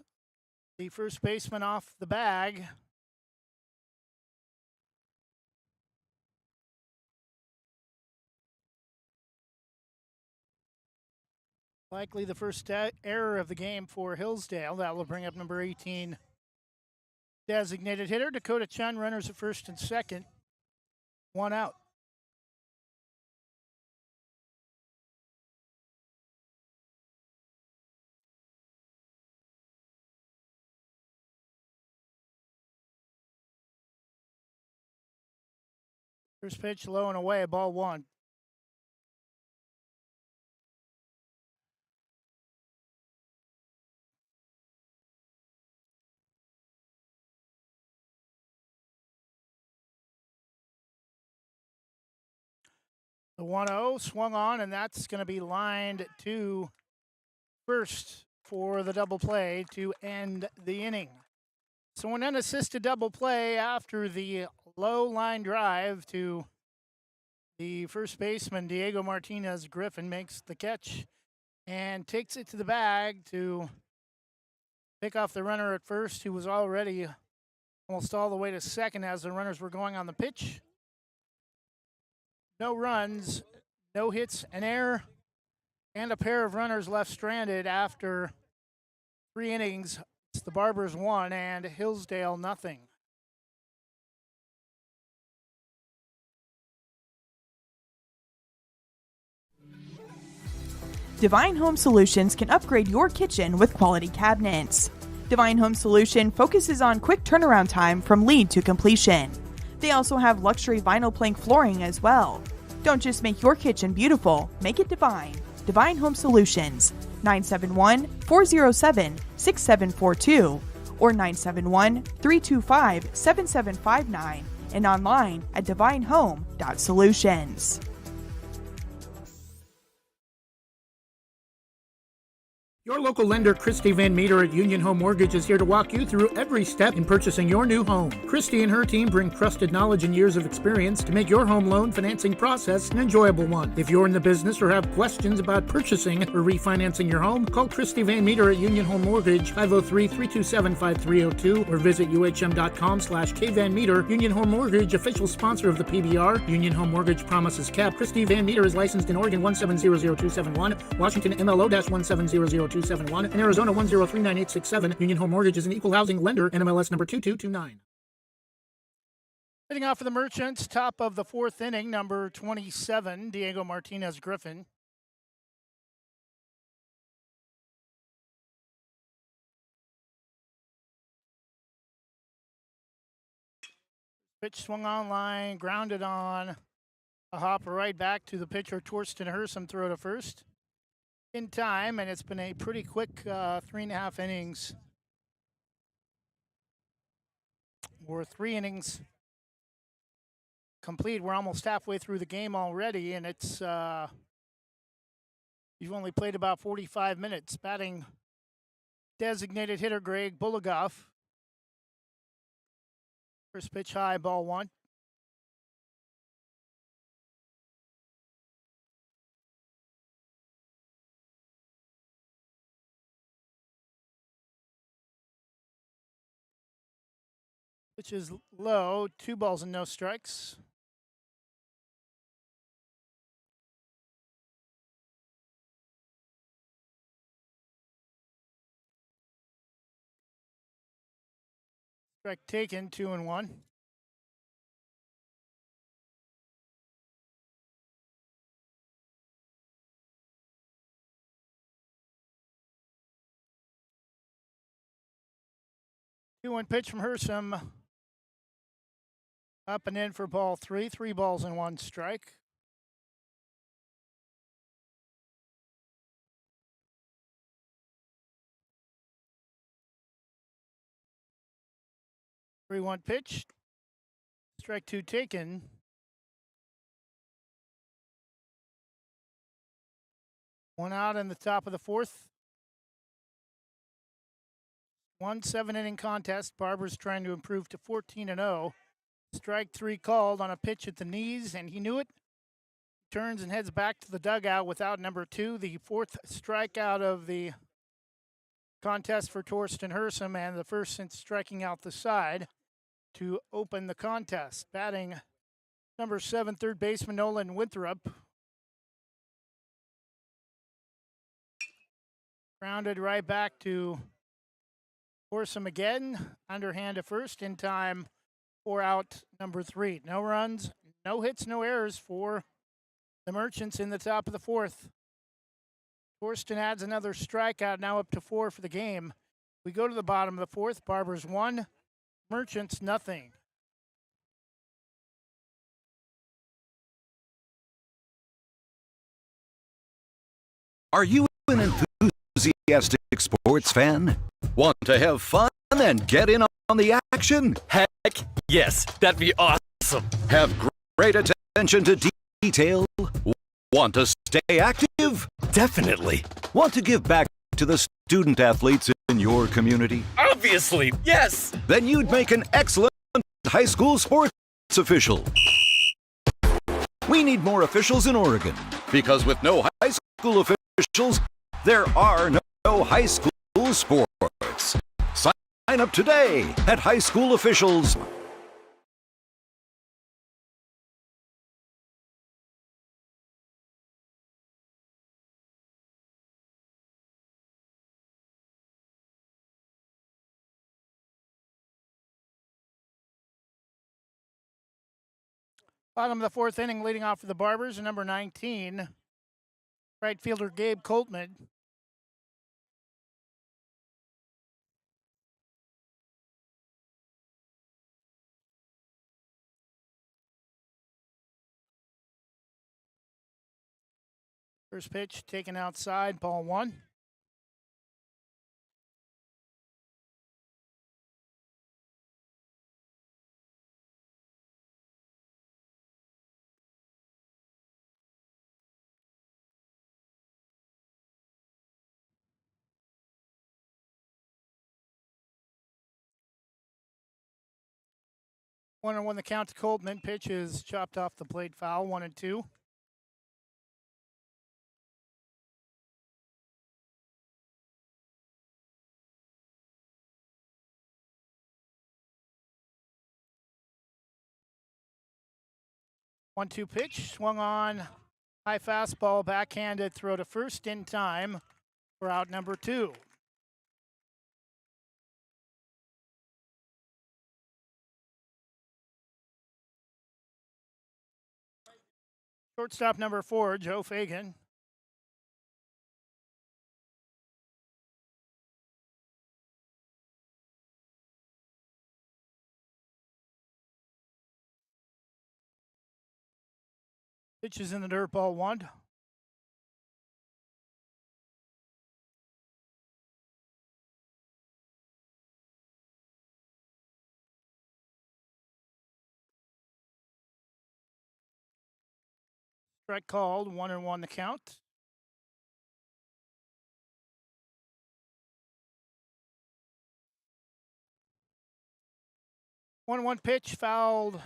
[SPEAKER 1] the first baseman off the bag. Likely the first error of the game for Hillsdale. That will bring up number 18, designated hitter Dakota Chun. Runners at first and second. 1 out. First pitch low and away, ball 1. The 1-0 swung on, and that's going to be lined to first for the double play to end the inning. So an unassisted double play after the low line drive to the first baseman, Diego Martinez Griffin, makes the catch and takes it to the bag to pick off the runner at first, who was already almost all the way to second as the runners were going on the pitch. No runs, no hits, an error, and a pair of runners left stranded after 3 innings. It's the Barbers 1 and Hillsdale 0.
[SPEAKER 11] Divine Home Solutions can upgrade your kitchen with quality cabinets. Divine Home Solution focuses on quick turnaround time from lead to completion. They also have luxury vinyl plank flooring as well. Don't just make your kitchen beautiful, make it divine. Divine Home Solutions, 971-407-6742 or 971-325-7759 and online at divinehome.solutions.
[SPEAKER 10] Your local lender, Christy Van Meter at Union Home Mortgage, is here to walk you through every step in purchasing your new home. Christy and her team bring trusted knowledge and years of experience to make your home loan financing process an enjoyable one. If you're in the business or have questions about purchasing or refinancing your home, call Christy Van Meter at Union Home Mortgage, 503-327-5302, or visit uhm.com/kvanmeter. Union Home Mortgage, official sponsor of the PBR. Union Home Mortgage promises cap. Christy Van Meter is licensed in Oregon 1700271, Washington MLO-1700271, and Arizona 1039867. Union Home Mortgage is an equal housing lender, NMLS number 2229.
[SPEAKER 1] Hitting off for the Merchants, top of the fourth inning, number 27, Diego Martinez Griffin. Pitch swung on line, grounded on a hop right back to the pitcher, Torsten Hersom, throw to first in time, and it's been a pretty quick 3.5 innings, or 3 innings complete. We're almost halfway through the game already, and it's you've only played about 45 minutes. Batting designated hitter Greg Bulligoff. First pitch high, ball 1. Pitch is low, 2 balls and no strikes. Strike taken, 2-1. Two-one pitch from Hersom. Up and in for ball 3. 3 balls and 1 strike. Three-one pitch. Strike 2 taken. One out in the top of the fourth. 1 7-inning contest. Barbers trying to improve to 14-0. Strike 3 called on a pitch at the knees, and he knew it. Turns and heads back to the dugout without number 2. The 4th strikeout of the contest for Torsten Hersom, and the first since striking out the side to open the contest. Batting number 7, third baseman Nolan Winthrop. Grounded right back to Hersom again. Underhand to first in time. 4 out, number 3. No runs, no hits, no errors for the Merchants in the top of the fourth. Torsten adds another strikeout, now up to 4 for the game. We go to the bottom of the fourth. Barbers 1, Merchants nothing.
[SPEAKER 12] Are you an enthusiastic sports fan? Want to have fun and get in on the action?
[SPEAKER 13] Heck yes, that'd be awesome.
[SPEAKER 12] Have great attention to detail? Want to stay active?
[SPEAKER 13] Definitely.
[SPEAKER 12] Want to give back to the student athletes in your community?
[SPEAKER 13] Obviously, yes.
[SPEAKER 12] Then you'd make an excellent high school sports official. We need more officials in Oregon, because with no high school officials, there are no high school sports. Sign up today at High School Officials.
[SPEAKER 1] Bottom of the fourth inning, leading off for the Barbers, number 19, Right fielder Gabe Coltman. First pitch taken outside, ball one. One and one the count to Coltman. Pitch is chopped off the plate, foul. 1-2. One-two pitch swung on. High fastball, backhanded, throw to first in time for out number 2. Shortstop number 4, Joe Fagan. Pitch is in the dirt, ball 1. Strike called, 1-1 the count. One pitch fouled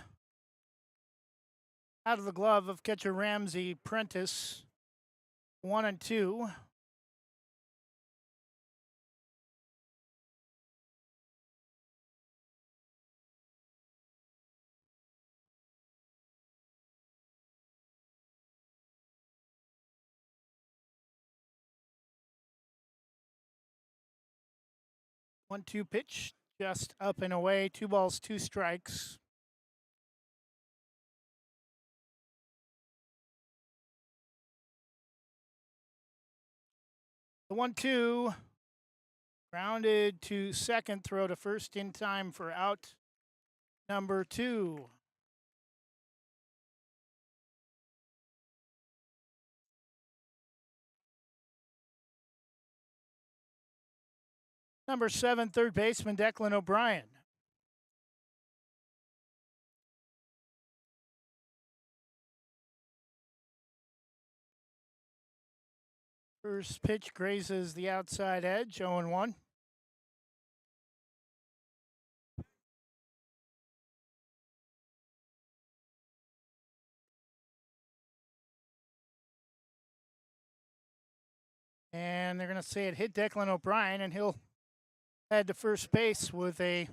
[SPEAKER 1] out of the glove of catcher Ramsey Prentice. 1-2. One-two pitch, just up and away. 2 balls, 2 strikes. The 1-2 grounded to second, throw to first in time for out number 2. Number 7, third baseman Declan O'Brien. First pitch grazes the outside edge, 0-1. And they're going to say it hit Declan O'Brien, and he'll head to first base with a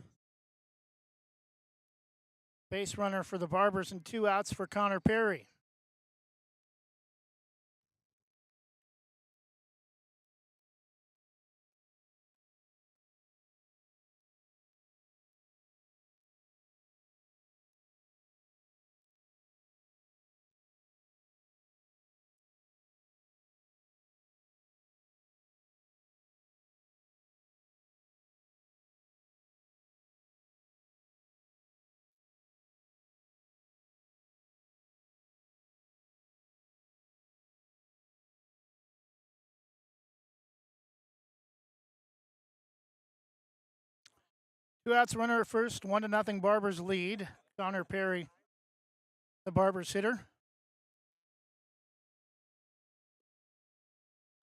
[SPEAKER 1] base runner for the Barbers and 2 outs for Connor Perry. Two outs, runner at first, 1-0 Barbers lead. Connor Perry, the Barbers hitter.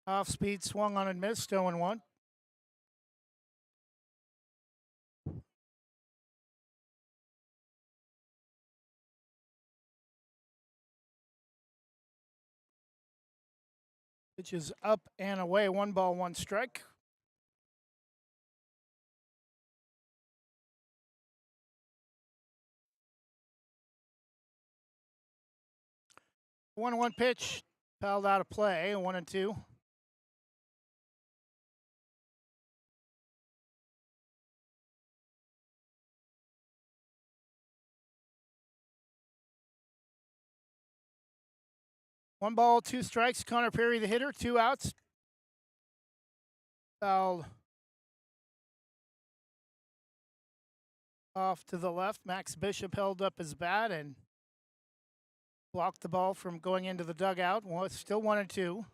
[SPEAKER 1] Off speed, swung on and missed, 0-1. Pitch is up and away, 1 ball, 1 strike. One pitch, fouled out of play, 1-2. 1 ball, 2 strikes. Connor Perry, the hitter, 2 outs. Fouled off to the left. Max Bishop held up his bat and blocked the ball from going into the dugout. Well, it's still 1-2.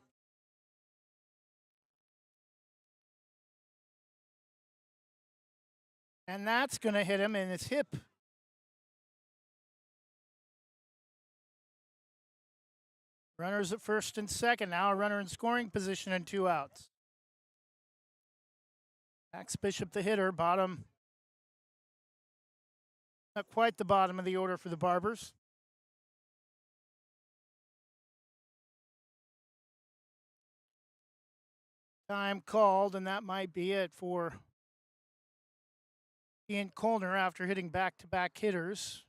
[SPEAKER 1] And that's going to hit him in his hip. Runners at first and second. Now a runner in scoring position and 2 outs. Max Bishop, the hitter, bottom. Not quite the bottom of the order for the Barbers. Time called, and that might be it for Ian Colner after hitting back-to-back hitters.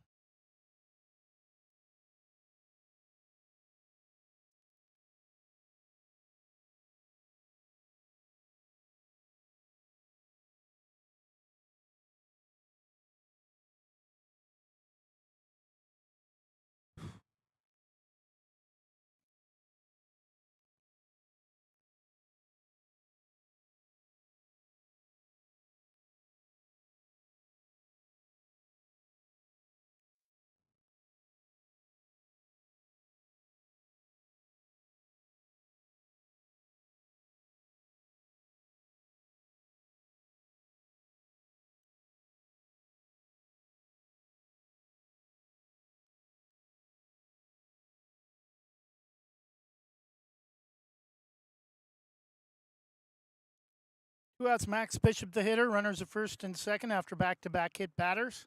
[SPEAKER 1] Two outs, Max Bishop, the hitter. Runners at first and second after back-to-back hit batters.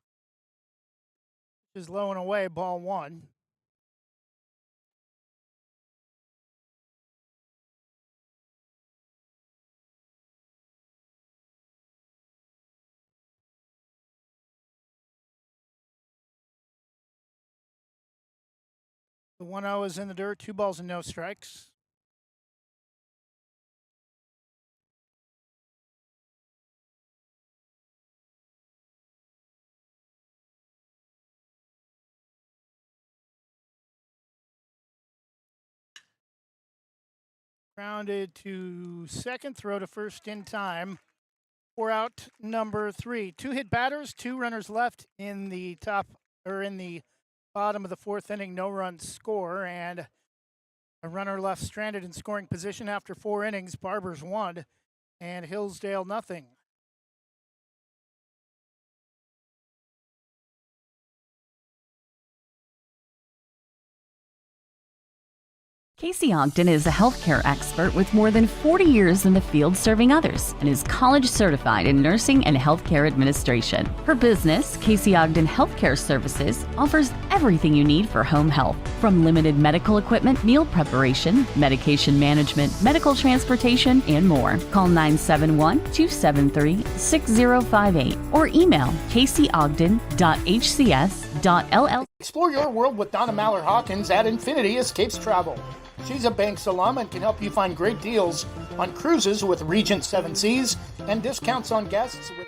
[SPEAKER 1] Is low and away, ball 1. The 1-0 is in the dirt, 2 balls and no strikes. Grounded to second, throw to first in time. 4 out, number 3. 2 hit batters, 2 runners left in the bottom of the 4th inning. No run score, and a runner left stranded in scoring position after 4 innings. Barbers 1 and Hillsdale nothing.
[SPEAKER 14] Casey Ogden is a healthcare expert with more than 40 years in the field serving others and is college certified in nursing and healthcare administration. Her business, Casey Ogden Healthcare Services, offers everything you need for home health, from limited medical equipment, meal preparation, medication management, medical transportation, and more. Call 971-273-6058 or email caseyogden.hcs.ll.
[SPEAKER 10] Explore your world with Donna Mallard Hawkins at Infinity Escapes Travel. She's a Banks alum and can help you find great deals on cruises with Regent 7 Seas and discounts on guests with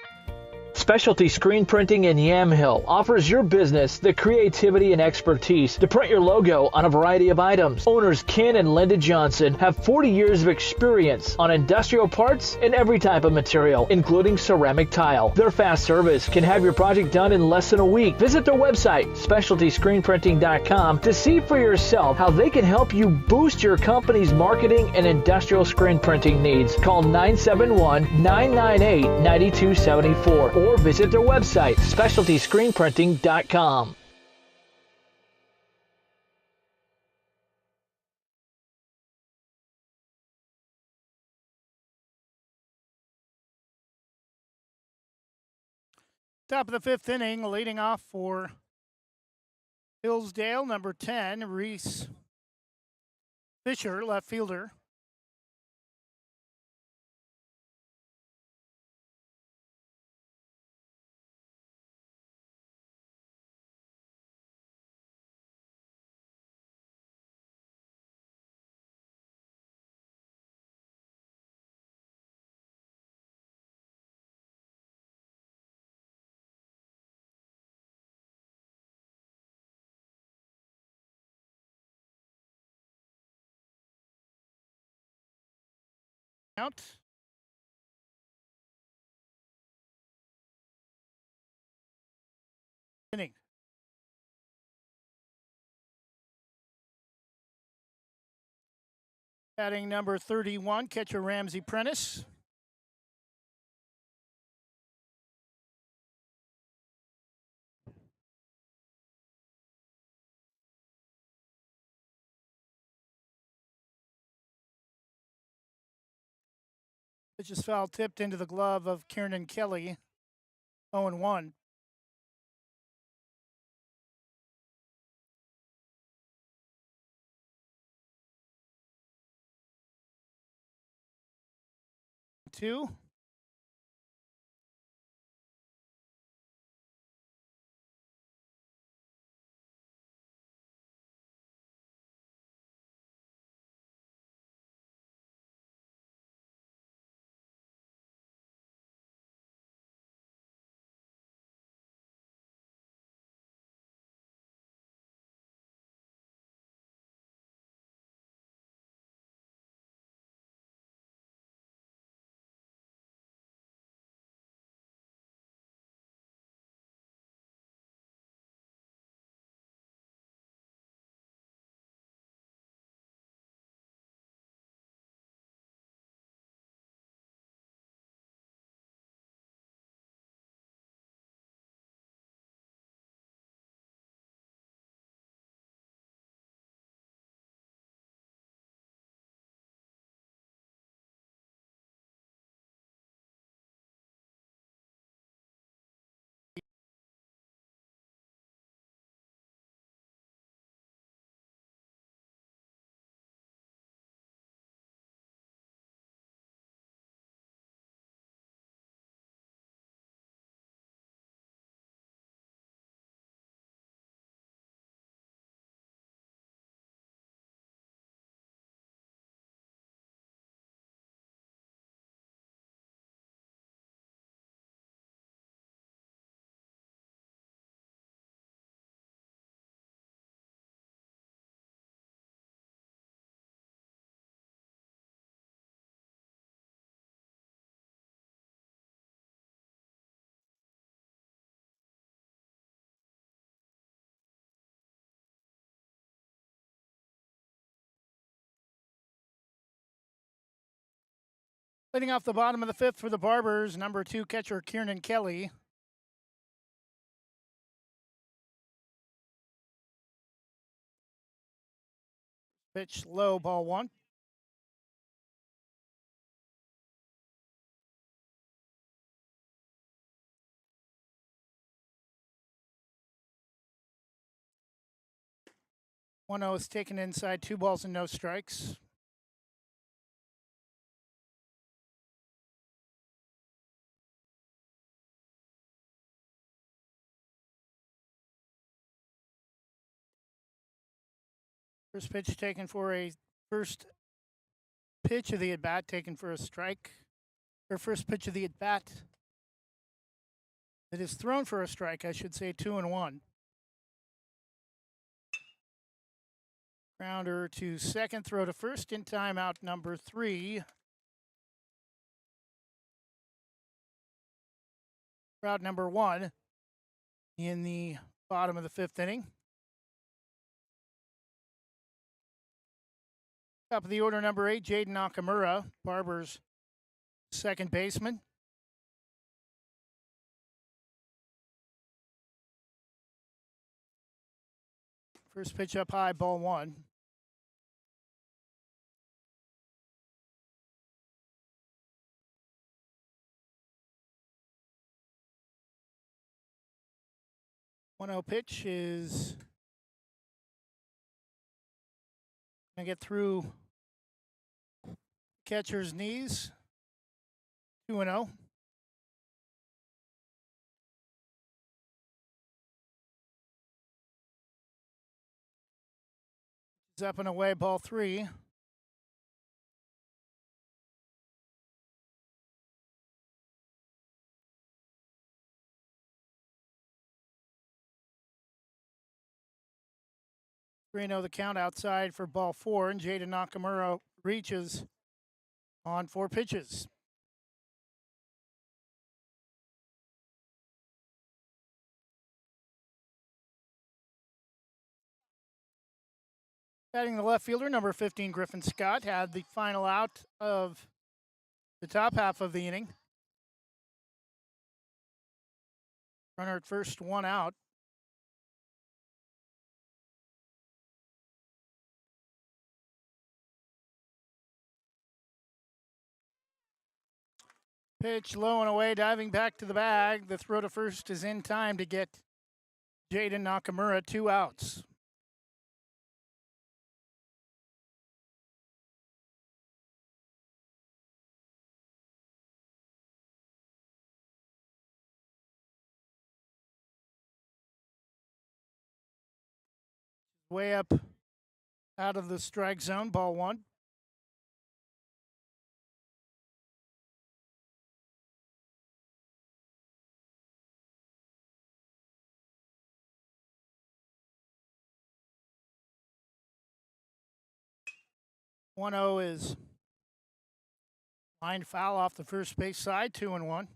[SPEAKER 7] Specialty Screen Printing in Yamhill offers your business the creativity and expertise to print your logo on a variety of items. Owners Ken and Linda Johnson have 40 years of experience on industrial parts and every type of material, including ceramic tile. Their fast service can have your project done in less than a week. Visit their website, specialtyscreenprinting.com, to see for yourself how they can help you boost your company's marketing and industrial screen printing needs. Call 971-998-9274 or visit their website, specialtyscreenprinting.com.
[SPEAKER 1] Top of the 5th inning, leading off for Hillsdale, number 10, Reese Fisher, left fielder. count. Inning. Batting number 31, catcher Ramsey Prentice. Pitch is foul tipped into the glove of Kieran Kelly. 0-1. Two. Leading off the bottom of the fifth for the Barbers, number 2 catcher Kieran Kelly. Pitch low, ball 1. One 0 is taken inside, 2 balls and no strikes. First pitch taken for a first pitch of the at bat taken for a strike. Or first pitch of the at bat that is thrown for a strike, I should say, 2-1. Grounder to second, throw to first in timeout number 3. Route number 1 in the bottom of the fifth inning. Top of the order, number 8, Jaden Nakamura, Barbers' second baseman. First pitch up high, ball 1. One 0 pitch is gonna get through catcher's knees. 2-0. It's up and away, ball 3. The count outside for ball 4, and Jaden Nakamura reaches On 4 pitches. Batting the left fielder, number 15, Griffin Scott, had the final out of the top half of the inning. Runner at first, 1 out. Pitch low and away, diving back to the bag. The throw to first is in time to get Jaden Nakamura 2 outs. Way up out of the strike zone, ball 1. One 0 is line foul off the first base side, 2-1.